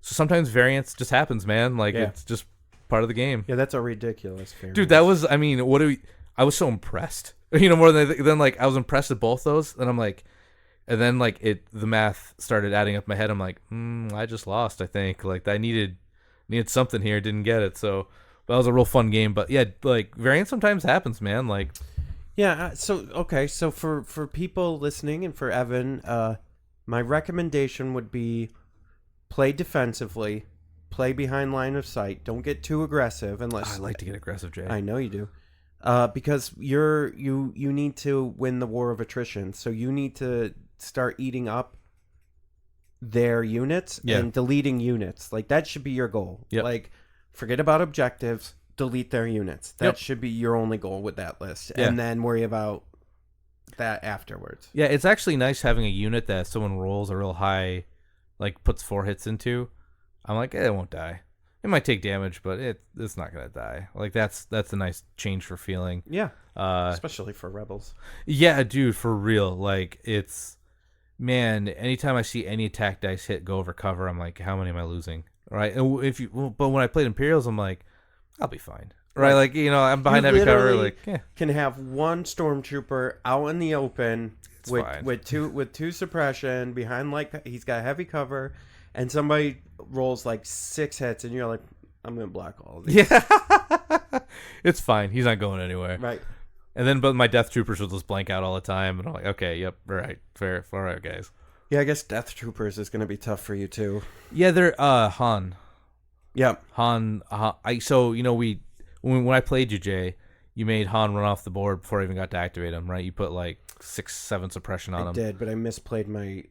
so sometimes variance just happens, man. Like it's just part of the game. Yeah, that's a ridiculous variance. Dude, that was, I mean, I was so impressed. More than like I was impressed at both those. And I'm like, and then like the math started adding up in my head. I'm like, I just lost, I think. Like I needed something here, didn't get it. So that was a real fun game. But yeah, like variance sometimes happens, man. Like, yeah. So for people listening and for Evan, my recommendation would be play defensively. Play behind line of sight. Don't get too aggressive unless I like to get aggressive, Jay. I know you do. Because you need to win the war of attrition. So you need to start eating up their units and deleting units. Like that should be your goal. Yep. Like forget about objectives, delete their units. That should be your only goal with that list. Yeah. And then worry about that afterwards. Yeah, it's actually nice having a unit that someone rolls a real high, like puts 4 hits into. I'm like, it won't die. It might take damage, but it's not gonna die. Like that's a nice change for feeling. Yeah. Especially for rebels. Yeah, dude, for real. Like it's, man. Anytime I see any attack dice hit go over cover, I'm like, how many am I losing? Right. But when I played Imperials, I'm like, I'll be fine. Right. Like I'm behind heavy cover. Like can have one stormtrooper out in the open with two suppression behind, like he's got heavy cover. And somebody rolls like 6 hits, and you're like, I'm going to block all of these. Yeah. It's fine. He's not going anywhere. Right. And then, but my Death Troopers will just blank out all the time. And I'm like, okay, yep, all right, fair. All right, guys. Yeah, I guess Death Troopers is going to be tough for you, too. Yeah, they're Han. Yeah. Han. So, when I played you, Jay, you made Han run off the board before I even got to activate him, right? You put like 6-7 suppression on him. I did, but I misplayed my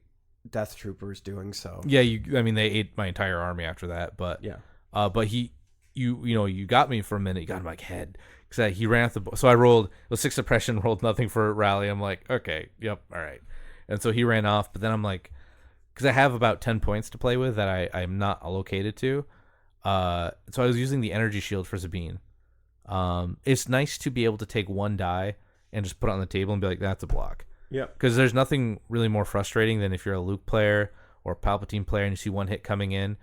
Death Troopers doing so. Yeah, they ate my entire army after that, but Yeah. But you got me for a minute. You got in my head because he ran off the. So I rolled. It was 6 suppression. Rolled nothing for rally. I'm like, okay, yep, all right. And so he ran off. But then I'm like, because I have about 10 points to play with that I'm not allocated to. So I was using the energy shield for Sabine. It's nice to be able to take one die and just put it on the table and be like, that's a block. Yeah. Because there's nothing really more frustrating than if you're a Luke player or a Palpatine player and you see one hit coming in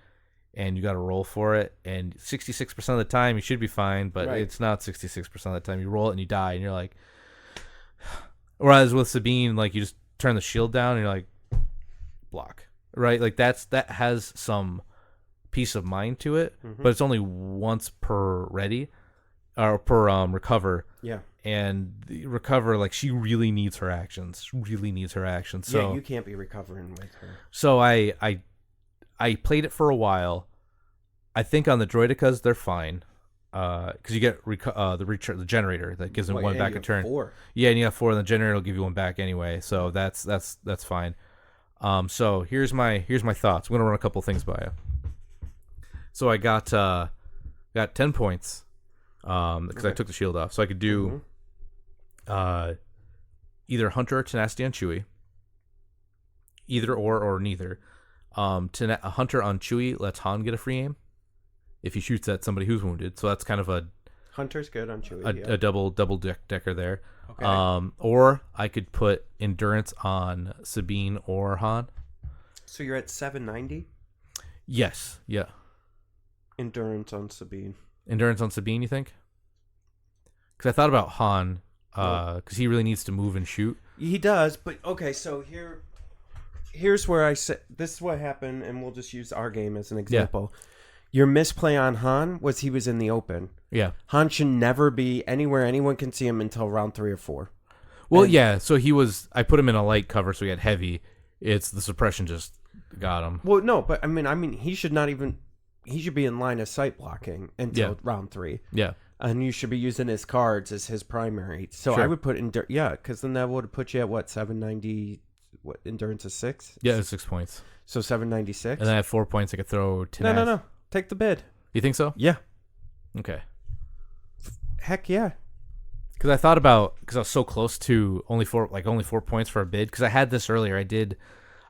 and you got to roll for it. And 66% of the time you should be fine, but it's not 66% of the time. You roll it and you die and you're like... Whereas with Sabine, like, you just turn the shield down and you're like, block. Right? Like, that has some peace of mind to it, but it's only once per ready or per recover. Yeah. And the recover, like, she really needs her actions. So yeah, you can't be recovering with her. So I played it for a while. I think on the droidicas they're fine, because you get the generator that gives them one back a turn. 4. Yeah, and you have 4, and the generator will give you one back anyway. So that's fine. So here's my thoughts. I'm gonna run a couple things by you. So I got 10 points because I took the shield off, so I could do either Hunter or Tenacity on Chewie, either or neither. A Hunter on Chewie lets Han get a free aim if he shoots at somebody who's wounded, so that's kind of a Hunter's good on Chewie. a double decker there. Okay. Or I could put Endurance on Sabine or Han. So you're at 790? Yes. Yeah. Endurance on Sabine. Endurance on Sabine, you think? Because I thought about Han, because he really needs to move and shoot. He does, but okay, so here's where I said, this is what happened, and we'll just use our game as an example. Yeah. Your misplay on Han was he was in the open. Yeah. Han should never be anywhere anyone can see him until round 3 or 4. Well, yeah, so I put him in a light cover, so he had heavy. It's the suppression just got him. Well, no, but I mean, he should be in line of sight blocking until round 3. Yeah. And you should be using his cards as his primary. So I would put because then that would put you at what, 790, what, endurance is 6? Yeah, it's 6 points. So 796? And then I have 4 points I could throw to No. Take the bid. You think so? Yeah. Okay. Heck yeah. Because I thought about, because I was so close to only 4 points for a bid. Because I had this earlier. I didn't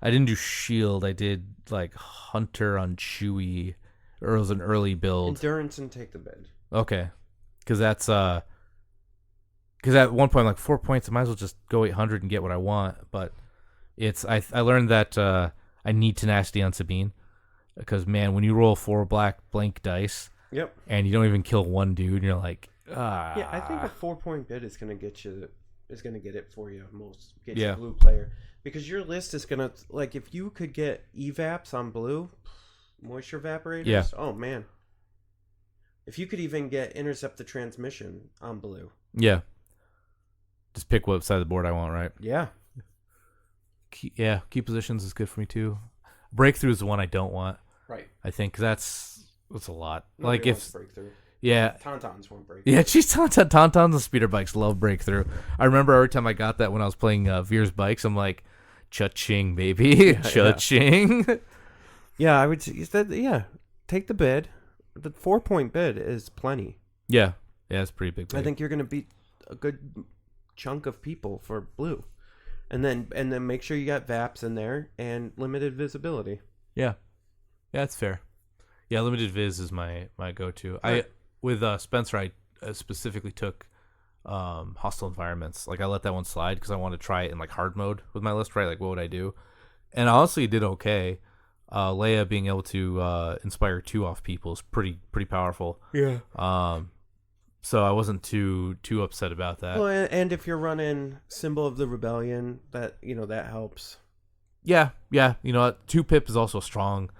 do shield. I did like Hunter on Chewie. Or it was an early build. Endurance and take the bid. Okay. Because that's because at one point, like 4 points, I might as well just go 800 and get what I want. But I learned that I need tenacity on Sabine. Because, man, when you roll 4 black blank dice, and you don't even kill one dude, you're like, ah. Yeah, I think a 4-point bid is gonna get it for you get you a blue player, because your list is gonna, like, if you could get evaps on blue, moisture evaporators. Yeah. Oh man. If you could even get intercept the transmission on blue. Yeah. Just pick what side of the board I want, right? Yeah. Key positions is good for me too. Breakthrough is the one I don't want. Right. I think that's a lot. Nobody like wants if breakthrough. Yeah. TaunTauns won't breakthrough. Yeah, geez, TaunTauns and speeder bikes love breakthrough. I remember every time I got that when I was playing Veer's bikes, I'm like, cha-ching, baby. Cha-ching. Yeah, I would say, take the bid. The 4-point bid is plenty. Yeah. Yeah, it's pretty big. I think you're going to beat a good chunk of people for blue. And then make sure you got VAPs in there and limited visibility. Yeah. Yeah, that's fair. Yeah, limited viz is my go-to. Right. With Spencer, I specifically took hostile environments. Like, I let that one slide because I wanted to try it in like hard mode with my list, right? Like, what would I do? And honestly, it did okay. Leia being able to inspire 2 off people is pretty powerful. Yeah. So I wasn't too upset about that. Well, and if you're running Symbol of the Rebellion, that helps. Yeah. You know, 2 pip is also strong.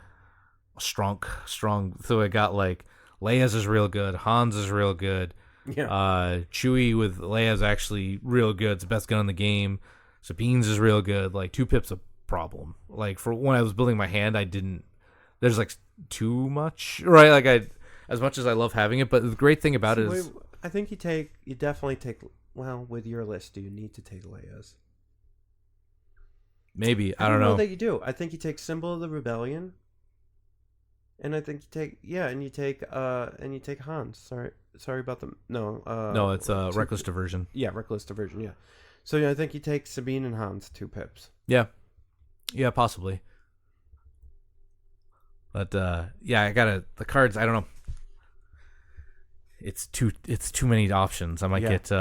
So I got like Leia's is real good, Han's is real good. Yeah. Chewie with Leia's actually real good. It's the best gun in the game. Sabine's is real good. Like 2 pip's a problem. Like for when I was building my hand, there's like too much, right? Like as much as I love having it, but the great thing about it is I think you definitely take, well, with your list, do you need to take Leia's? Maybe. I don't know. that you do. I think you take Symbol of the Rebellion. And I think you take Hans. Sorry about the no, it's Reckless Diversion. Yeah, Reckless Diversion. Yeah. So yeah, I think you take Sabine and Hans 2 pips. Yeah, possibly. But I gotta the cards. I don't know. It's too many options. I might get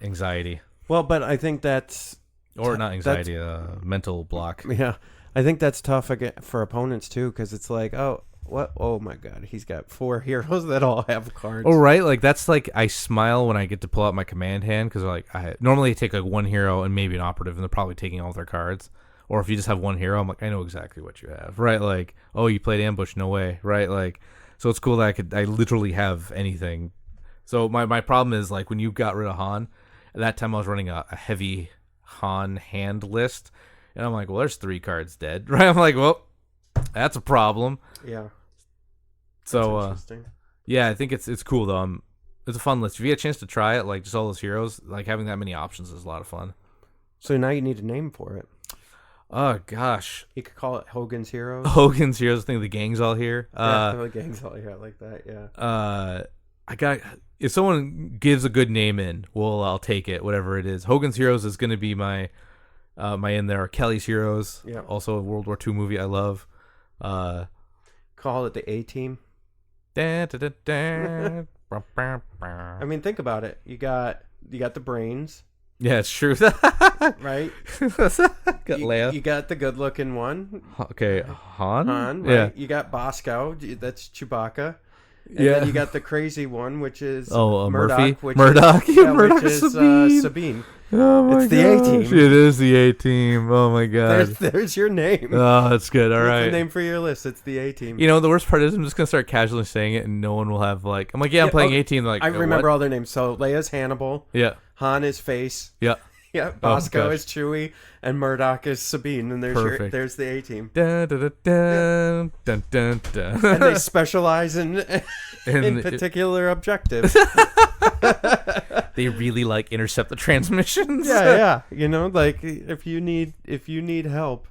anxiety. Well, but I think that's not anxiety, mental block. Yeah, I think that's tough for opponents too, because it's like, oh, what? Oh my God, he's got 4 heroes that all have cards. Oh right, like that's like I smile when I get to pull out my command hand because like I normally take like 1 hero and maybe an operative, and they're probably taking all their cards. Or if you just have 1 hero, I'm like, I know exactly what you have, right? Like, oh, you played ambush, no way, right? Like, so it's cool that I literally have anything. So my problem is like when you got rid of Han, at that time I was running a heavy Han hand list, and I'm like, well, there's 3 cards dead, right? I'm like, well, that's a problem. Yeah. So I think it's cool though. It's a fun list. If you get a chance to try it, like just all those heroes, like having that many options is a lot of fun. So now you need a name for it. Oh gosh, you could call it Hogan's Heroes. Hogan's Heroes. I think the gang's all here. The gang's all here. I like that. Yeah. If someone gives a good name I'll take it. Whatever it is. Hogan's Heroes is going to be my in there. Kelly's Heroes. Yeah. Also a World War II movie I love. Call it the A-Team. I mean, think about it. You got the brains. Yeah, it's true. Right? Got Leia. You got the good-looking one. Okay, Han? Han, right? Yeah. You got Bosco. That's Chewbacca. And yeah. then you got the crazy one, which is Murdoch. Murdoch. Murdoch which is Sabine. Oh my it's the A-Team. It is the A-Team. Oh my god. There's your name. Oh, that's good. All That's right. the name for your list. It's the A-Team. You know, the worst part is I'm just gonna start casually saying it, and no one will have like. I'm like, I'm playing A-Team. Like, I remember what? all their names. So Leia's Hannibal. Yeah. Han is Face. Yeah. Yeah. Bosco is Chewie, and Murdoch is Sabine. And there's the A-Team. Dun, dun, dun, dun, dun, dun. And they specialize in particular objectives. They really like intercept the transmissions. Yeah. You know, like if you need help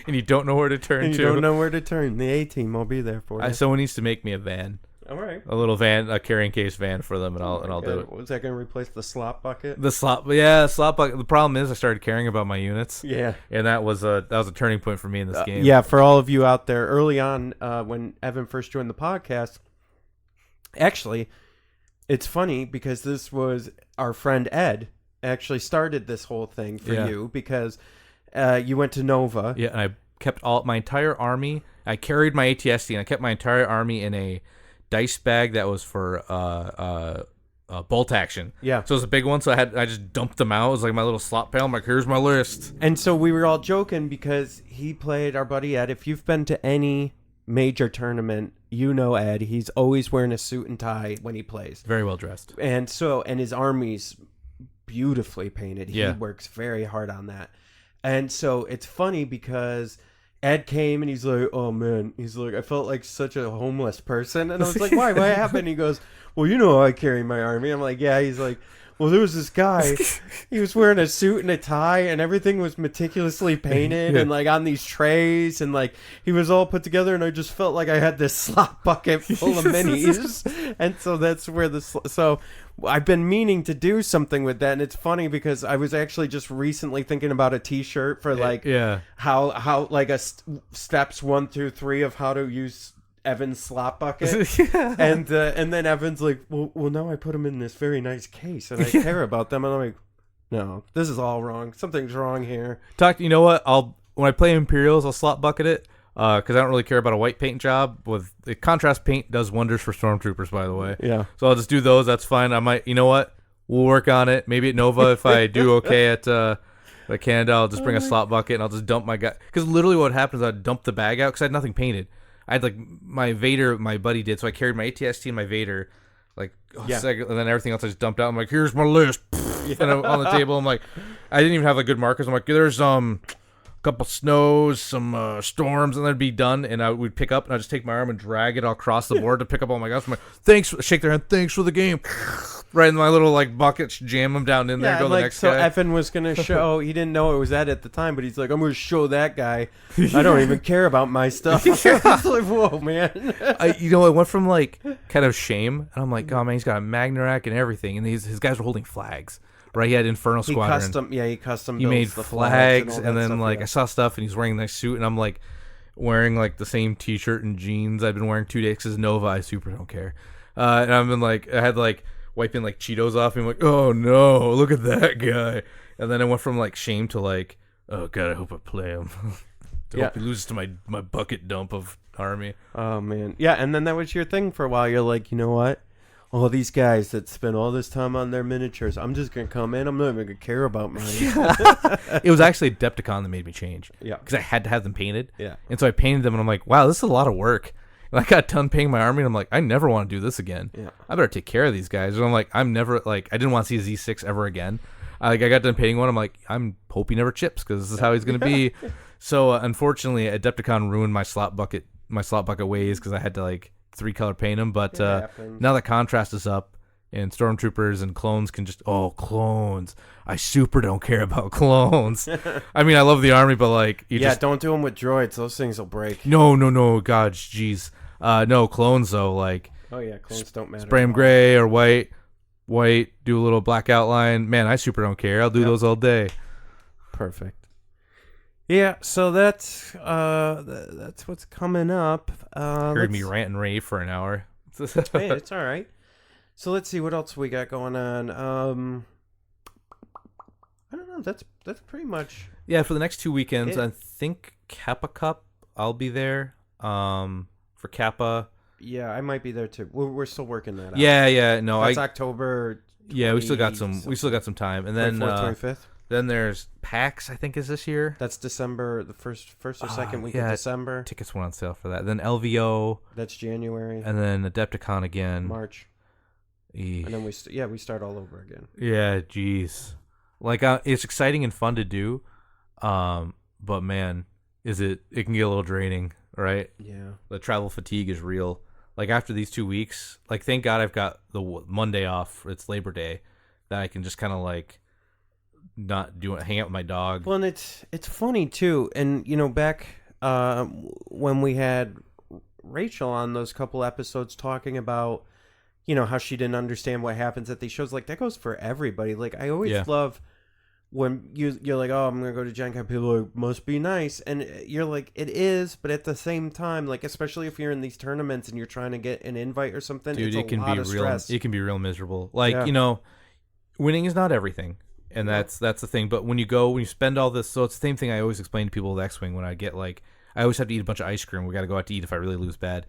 and you don't know where to turn the A-Team will be there for you. Someone needs to make me a van. All right. A little van, a carrying case van for them, and I'll do it. Was that going to replace the slop bucket? Slop bucket. The problem is I started caring about my units. Yeah. And that was a turning point for me in this game. Yeah, for all of you out there, early on when Evan first joined the podcast, actually, it's funny because this was our friend Ed actually started this whole thing for you because you went to Nova. Yeah, and I kept my entire army. I carried my ATST, and I kept my entire army in a dice bag that was for bolt action. Yeah. So it was a big one, so I just dumped them out. It was like my little slot pail. I'm like, here's my list. And so we were all joking because he played our buddy Ed. If you've been to any major tournament, you know Ed. He's always wearing a suit and tie when he plays. Very well dressed. And his army's beautifully painted. He works very hard on that. And so it's funny because Ed came and he's like, oh man, he's like, I felt like such a homeless person. And I was like, why? What happened? He goes, well, you know how I carry my army. I'm like, yeah. He's like, well, there was this guy, he was wearing a suit and a tie and everything was meticulously painted and like on these trays and like he was all put together and I just felt like I had this slop bucket full of minis. And so that's where so I've been meaning to do something with that, and it's funny because I was actually just recently thinking about a T-shirt for like how like steps 1 through 3 of how to use Evan's slop bucket, and then Evan's like, well, now I put them in this very nice case, and I care about them, and I'm like, no, this is all wrong. Something's wrong here. You know what? When I play Imperials, I'll slop bucket it. Because I don't really care about a white paint job. With the contrast paint does wonders for stormtroopers, by the way. Yeah. So I'll just do those. That's fine. I might. You know what? We'll work on it. Maybe at Nova, if I do okay at Canada, I'll just bring a slot bucket and I'll just dump my guy. Because literally, what happens? I'd dump the bag out because I had nothing painted. I had like my Vader, my buddy did. So I carried my ATST and my Vader, and then everything else I just dumped out. I'm like, here's my list. And I'm on the table. I'm like, I didn't even have like good markers. I'm like, there's couple snows, some storms, and then it'd be done. And we'd pick up, and I'd just take my arm and drag it across the board to pick up all my guys. I'm like, thanks, shake their hand, thanks for the game. Right in my little like bucket, jam them down in there, go the next so guy. Evan was going to show, he didn't know it was Ed at the time, but he's like, I'm going to show that guy. I don't even care about my stuff. It's like, whoa, man. I went from like kind of shame, and I'm like, oh man, he's got a Magna rack and everything, and his guys were holding flags. Right, he had Inferno Squadron. He custom. He made the flags, and then stuff, like I saw stuff, and he's wearing a nice suit, and I'm like wearing like the same T-shirt and jeans I've been wearing 2 days because Nova. I super don't care, and I've been like, I had like wiping like Cheetos off, and I'm like, oh no, look at that guy, and then I went from like shame to like, oh god, I hope I play him. I hope he loses to my bucket dump of army. Oh man, yeah, and then that was your thing for a while. You're like, you know what? All these guys that spend all this time on their miniatures, I'm just going to come in. I'm not even going to care about mine. It was actually Adepticon that made me change. Yeah. Because I had to have them painted. Yeah. And so I painted them, and I'm like, wow, this is a lot of work. And I got done painting my army, and I'm like, I never want to do this again. Yeah. I better take care of these guys. And I'm like, I didn't want to see a Z6 ever again. I got done painting one. I'm like, I'm hope he never chips, because this is how he's going to be. So unfortunately, Adepticon ruined my slot bucket ways, because I had to like 3-color paint them, but now that contrast is up and stormtroopers and clones can just clones. I super don't care about clones. I mean, I love the army, but like don't do them with droids. Those things will break. No, god, jeez. No, clones though, like clones don't matter. Spray them gray or white, do a little black outline. Man, I super don't care. I'll do those all day. Perfect. Yeah, so that's what's coming up. Heard me rant and rave for an hour. Hey, it's all right. So let's see what else we got going on. I don't know. That's pretty much. Yeah, for the next 2 weekends, I think Kappa Cup. I'll be there. For Kappa. Yeah, I might be there too. We're still working that out. Yeah. No, that's October. 20, yeah, we still got some time, and then 25th. Then there's PAX, I think, is this year. That's December, the first or second week of December. Tickets went on sale for that. Then LVO. That's January. And then Adepticon again. March. And then we start all over again. Yeah, jeez. Like, it's exciting and fun to do, but man, it can get a little draining, right? Yeah. The travel fatigue is real. Like, after these 2 weeks, like, thank God I've got the Monday off. It's Labor Day, that I can just kind of like not hang out with my dog. Well, and it's funny too, and back when we had Rachel on those couple episodes talking about how she didn't understand what happens at these shows, like that goes for everybody. Like I always love when you're like, oh, I'm gonna go to Gen Con, people are like, must be nice, and you're like, it is, but at the same time, like especially if you're in these tournaments and you're trying to get an invite or something, dude, it can be real stress. It can be real miserable. Like winning is not everything. And that's the thing. But when you spend all this, so it's the same thing I always explain to people with X-Wing when I get like, I always have to eat a bunch of ice cream. We got to go out to eat if I really lose bad.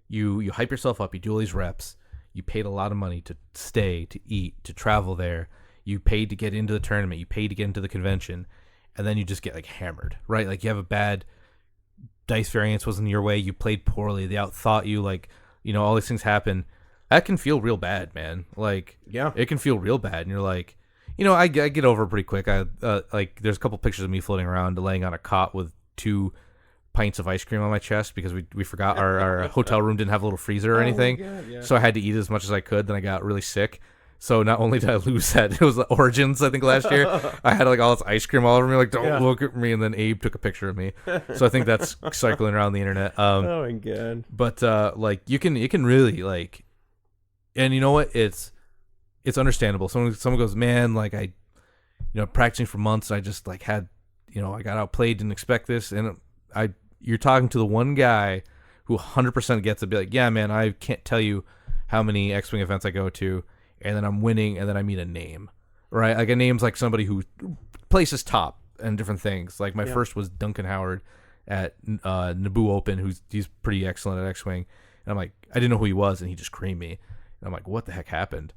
You hype yourself up. You do all these reps. You paid a lot of money to stay, to eat, to travel there. You paid to get into the tournament. You paid to get into the convention. And then you just get like hammered, right? Like you have a bad dice variance wasn't your way. You played poorly. They outthought you. Like, all these things happen. That can feel real bad, man. Like, it can feel real bad. And you're like, I get over it pretty quick. Like there's a couple pictures of me floating around laying on a cot with 2 pints of ice cream on my chest because we forgot our hotel room didn't have a little freezer or anything. God, yeah. So I had to eat as much as I could. Then I got really sick. So not only did I lose that, it was the Origins, I think, last year. I had like all this ice cream all over me, like, don't look at me. And then Abe took a picture of me. So I think that's cycling around the internet. Oh my God. But like you can really like, and you know what? It's understandable. Someone goes, man, like I, practicing for months. I just like had, I got outplayed, didn't expect this. And you're talking to the one guy who 100% gets it. Be like, yeah, man, I can't tell you how many X-Wing events I go to, and then I'm winning, and then I meet a name, right? Like a name's like somebody who places top and different things. Like my first was Duncan Howard at Naboo Open, he's pretty excellent at X-Wing. And I'm like, I didn't know who he was, and he just creamed me. And I'm like, what the heck happened?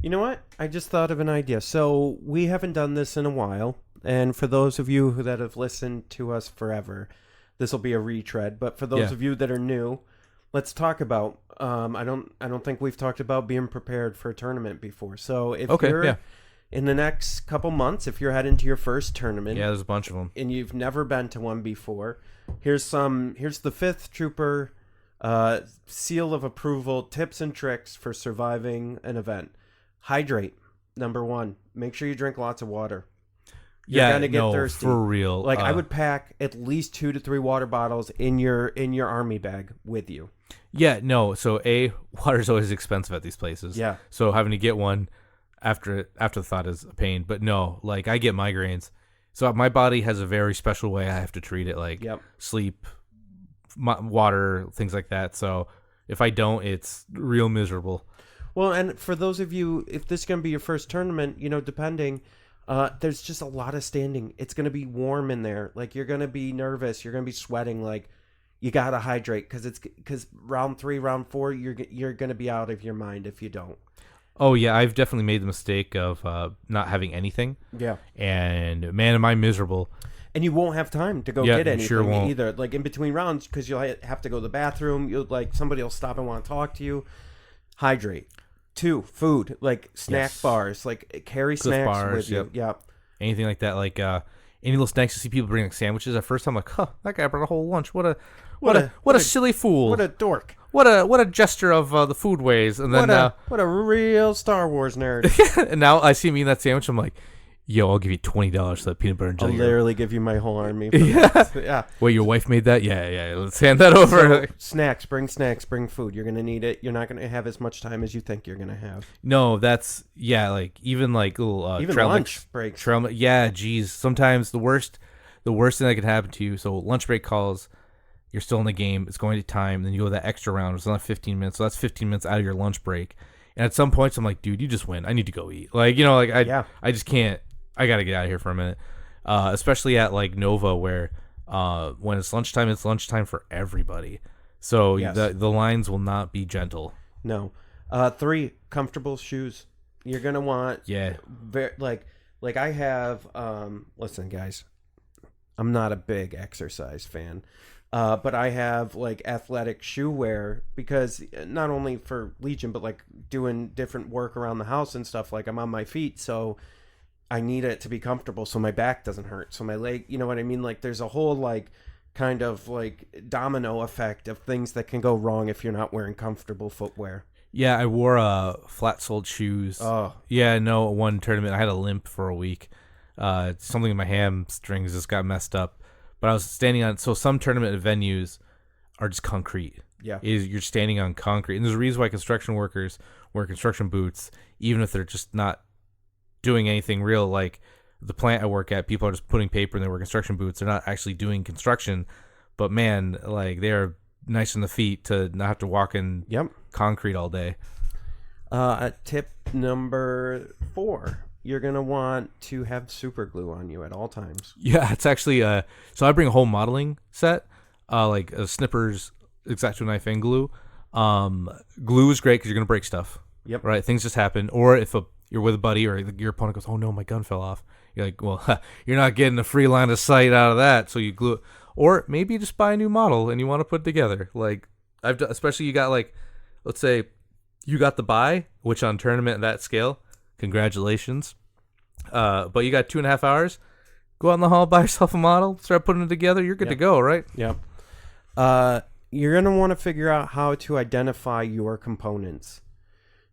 You know what? I just thought of an idea. So we haven't done this in a while, and for those of you that have listened to us forever, this will be a retread. But for those of you that are new, let's talk about. I don't think we've talked about being prepared for a tournament before. So if in the next couple months, if you're heading to your first tournament, Yeah, there's a bunch of them. and you've never been to one before, here's the 5th Trooper seal of approval, tips and tricks for surviving an event. Hydrate, number 1. Make sure you drink lots of water. You're gonna get thirsty. For real. Like I would pack at least 2 to 3 water bottles in your army bag with you. Yeah, no. So water's always expensive at these places. Yeah. So having to get one after the thought is a pain. But no, like I get migraines. So my body has a very special way I have to treat it, like sleep, water, things like that. So if I don't, it's real miserable. Well, and for those of you, if this is going to be your first tournament, depending, there's just a lot of standing. It's going to be warm in there. Like you're going to be nervous. You're going to be sweating. Like you got to hydrate because round 3, round 4, you're going to be out of your mind if you don't. Oh, yeah. I've definitely made the mistake of not having anything. Yeah. And man, am I miserable. And you won't have time to go get anything sure either. Like in between rounds, because you'll have to go to the bathroom. Somebody will stop and want to talk to you. Hydrate. 2, food, like snack bars, like carry Cliff snacks bars, with you. Yep. Anything like that, like any little snacks. You see people bring like sandwiches. At first, I'm like, huh, that guy brought a whole lunch. What a silly fool. What a dork. What a gesture of the food ways. And then what a real Star Wars nerd. And now I see him eating that sandwich. I'm like, yo, I'll give you $20 for that peanut butter and I'll jelly. literally give you my whole army. Yeah. Wait, your wife made that? Yeah. Let's hand that over. So, snacks, bring food. You're going to need it. You're not going to have as much time as you think you're going to have. No, that's, like, even like little even lunch breaks. Yeah, geez. Sometimes the worst thing that could happen to you. So lunch break calls, you're still in the game. It's going to time. Then you go that extra round. It's not 15 minutes. So that's 15 minutes out of your lunch break. And at some points, I'm like, dude, you just win. I need to go eat. Like, I just can't. I got to get out of here for a minute. Especially at like Nova where when it's lunchtime for everybody. So the lines will not be gentle. No. 3, comfortable shoes. You're going to want like I have listen guys. I'm not a big exercise fan. But I have like athletic shoe wear because not only for Legion but like doing different work around the house and stuff, like I'm on my feet, so I need it to be comfortable so my back doesn't hurt, so my leg, you know what I mean? Like there's a whole like kind of like domino effect of things that can go wrong if you're not wearing comfortable footwear. Yeah, I wore flat-soled shoes. Oh. Yeah, no, one tournament I had a limp for a week. Something in my hamstrings just got messed up. But I was standing on, so some tournament venues are just concrete. Yeah. You're standing on concrete. And there's a reason why construction workers wear construction boots, even if they're just not doing anything real. Like the plant I work at, people are just putting paper in their construction boots. They're not actually doing construction. But man, like they're nice on the feet to not have to walk in concrete all day. Tip number 4. You're going to want to have super glue on you at all times. Yeah, it's actually, so I bring a whole modeling set, like snippers, X-Acto knife, and glue. Glue is great because you're going to break stuff. Yep. Right? Things just happen. Or if you're with a buddy or your opponent goes, oh no, my gun fell off. You're like, well, you're not getting a free line of sight out of that, so you glue it. Or maybe you just buy a new model and you want to put it together. Like, I've done, especially you got like, let's say you got the buy, which on tournament at that scale, congratulations. But you got 2.5 hours. Go out in the hall, buy yourself a model, start putting it together. You're good to go, right? Yeah. You're going to want to figure out how to identify your components.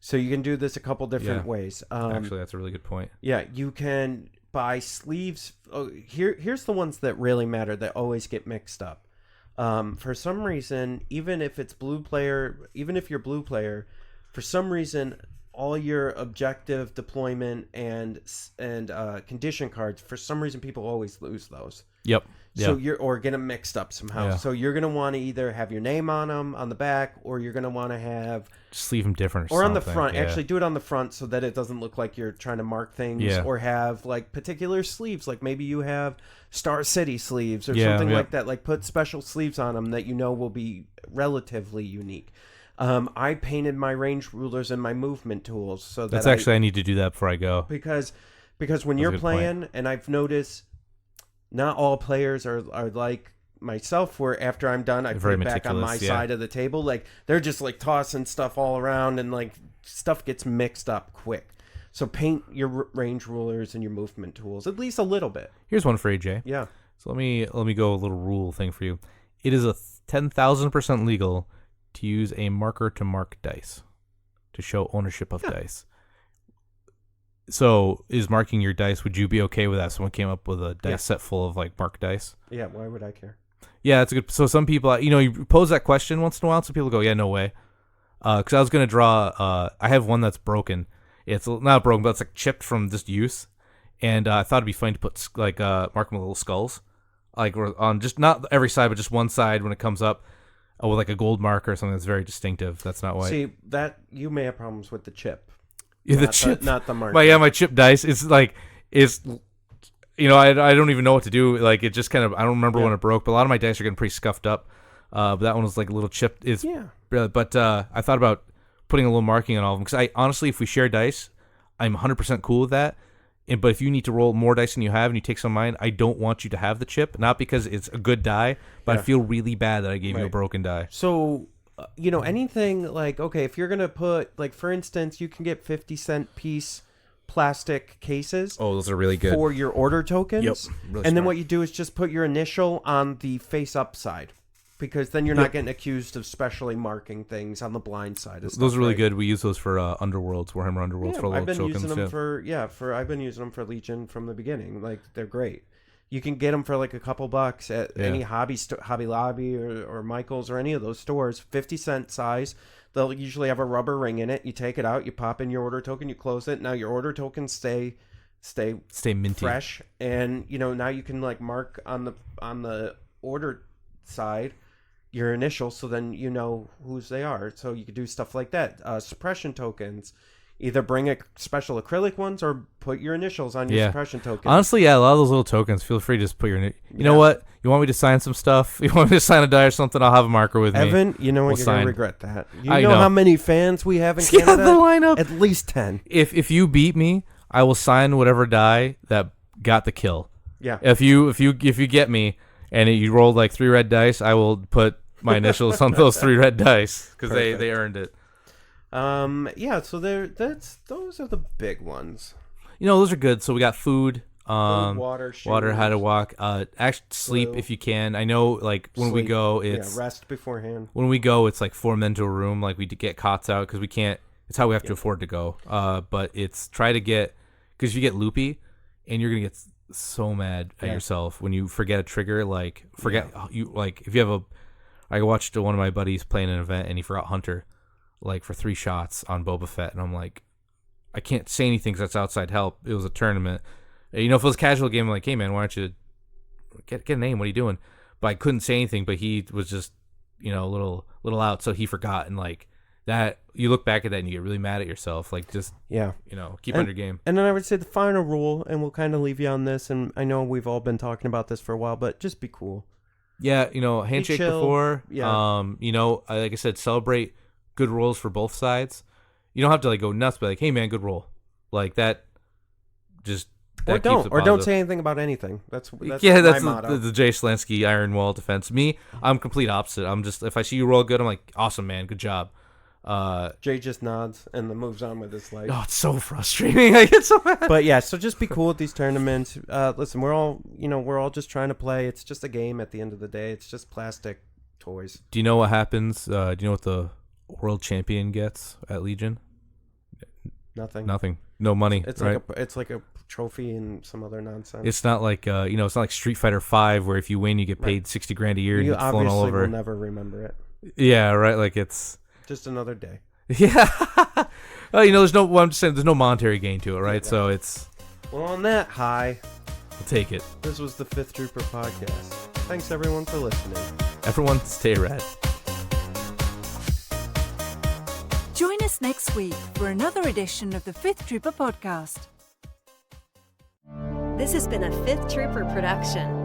So you can do this a couple different ways. Actually, that's a really good point. Yeah, you can buy sleeves. Oh, here's the ones that really matter that always get mixed up. For some reason, even if you're blue player, for some reason, all your objective, deployment, and condition cards, for some reason, people always lose those. Yep. So or get them mixed up somehow. Yeah. So you're gonna want to either have your name on them on the back, or you're gonna want to have just leave them different, or on the front. Actually, do it on the front so that it doesn't look like you're trying to mark things. Yeah. Or have like particular sleeves, like maybe you have Star City sleeves or something like that. Like put special sleeves on them that you know will be relatively unique. I painted my range rulers and my movement tools so that I need to do that before I go because when you're playing, and I've noticed not all players are like myself, where after I'm done I put it back on my side of the table. Like they're just like tossing stuff all around and like stuff gets mixed up quick. So paint your range rulers and your movement tools at least a little bit. Here's one for AJ. Yeah. So let me go a little rule thing for you. It is a 10,000% legal to use a marker to mark dice to show ownership of dice. So is marking your dice, would you be okay with that? If someone came up with a dice set full of like marked dice. Yeah, why would I care? Yeah, it's a good. So some people, you pose that question once in a while, so people go, yeah, no way. Because I was going to draw, I have one that's broken. It's not broken, but it's like chipped from just use. And I thought it'd be funny to put like mark them with little skulls. Like on just not every side, but just one side when it comes up with like a gold marker or something that's very distinctive. That's not white. See, that you may have problems with the chip. Yeah, the chip. Not the marker. My chip dice, it's like, I don't even know what to do. Like, it just kind of, I don't remember when it broke, but a lot of my dice are getting pretty scuffed up. But that one was like a little chipped. But I thought about putting a little marking on all of them. Because I honestly, if we share dice, I'm 100% cool with that. But if you need to roll more dice than you have and you take some of mine, I don't want you to have the chip. Not because it's a good die, but I feel really bad that I gave you a broken die. So, anything like, okay, if you're going to put, like, for instance, you can get 50-cent piece plastic cases. Oh, those are really good. For your order tokens. Yep. Really and then smart. what you do is just put your initial on the face up side. Because then you're not getting accused of specially marking things on the blind side. Those are really good. We use those for Underworlds, Warhammer Underworlds, for little I've been tokens. Using them I've been using them for Legion from the beginning. Like, they're great. You can get them for like a couple bucks at any Hobby Lobby or Michael's or any of those stores. 50-cent size. They'll usually have a rubber ring in it. You take it out, you pop in your order token, you close it. Now your order tokens stay minty, fresh, and now you can like mark on the order side your initials, so then you know whose they are. So you could do stuff like that. Suppression tokens, either bring a special acrylic ones or put your initials on your suppression token. Honestly, a lot of those little tokens, feel free to just put your. You know what? You want me to sign some stuff? You want me to sign a die or something? I'll have a marker with me. Evan, you know what? You're gonna regret that. I know how many fans we have in Canada. The lineup. At least 10. If you beat me, I will sign whatever die that got the kill. Yeah. If you get me and you rolled like 3 red dice, I will put my initials on those 3 red dice because they earned it. So those are the big ones. Those are good. So we got food, water, how to walk, actually sleep if you can. I know, like when we go, it's rest beforehand. When we go, it's like 4 men to a room. Like we get cots out because we can't. It's how we have to afford to go. But it's try to get, because you get loopy, and you're gonna get so mad at yourself when you forget a trigger. Like if you have a. I watched one of my buddies playing an event and he forgot Hunter, like for 3 shots on Boba Fett, and I'm like, I can't say anything because that's outside help. It was a tournament. If it was a casual game, I'm like, hey man, why don't you get a name? What are you doing? But I couldn't say anything. But he was just a little out, so he forgot, and like that. You look back at that and you get really mad at yourself. Like just keep on your game. And then I would say the final rule, and we'll kind of leave you on this. And I know we've all been talking about this for a while, but just be cool. Yeah, handshake before. Yeah. Like I said, celebrate good rolls for both sides. You don't have to like go nuts, but like, hey man, good roll, like that. Just that don't say anything about anything. That's my motto. The Jay Slansky Iron Wall defense. Me, I'm complete opposite. I'm just, if I see you roll good, I'm like, awesome man, good job. Jay just nods and then moves on with his life. Oh, it's so frustrating. I get so mad. But yeah, so just be cool with these tournaments. Listen, we're all just trying to play. It's just a game at the end of the day. It's just plastic toys. Do you know what happens? Do you know what the world champion gets at Legion? Nothing. No money. It's right? like a trophy and some other nonsense. It's not like it's not like Street Fighter 5 where if you win you get paid $60,000 a year and you get flown all over. Will never remember it. Yeah, right. Like it's just another day. Yeah. There's no. Well, I'm just saying, there's no monetary gain to it, right? So it's. Well, on that high, we'll take it. This was the Fifth Trooper podcast. Thanks everyone for listening. Everyone, stay rad. Join us next week for another edition of the Fifth Trooper podcast. This has been a Fifth Trooper production.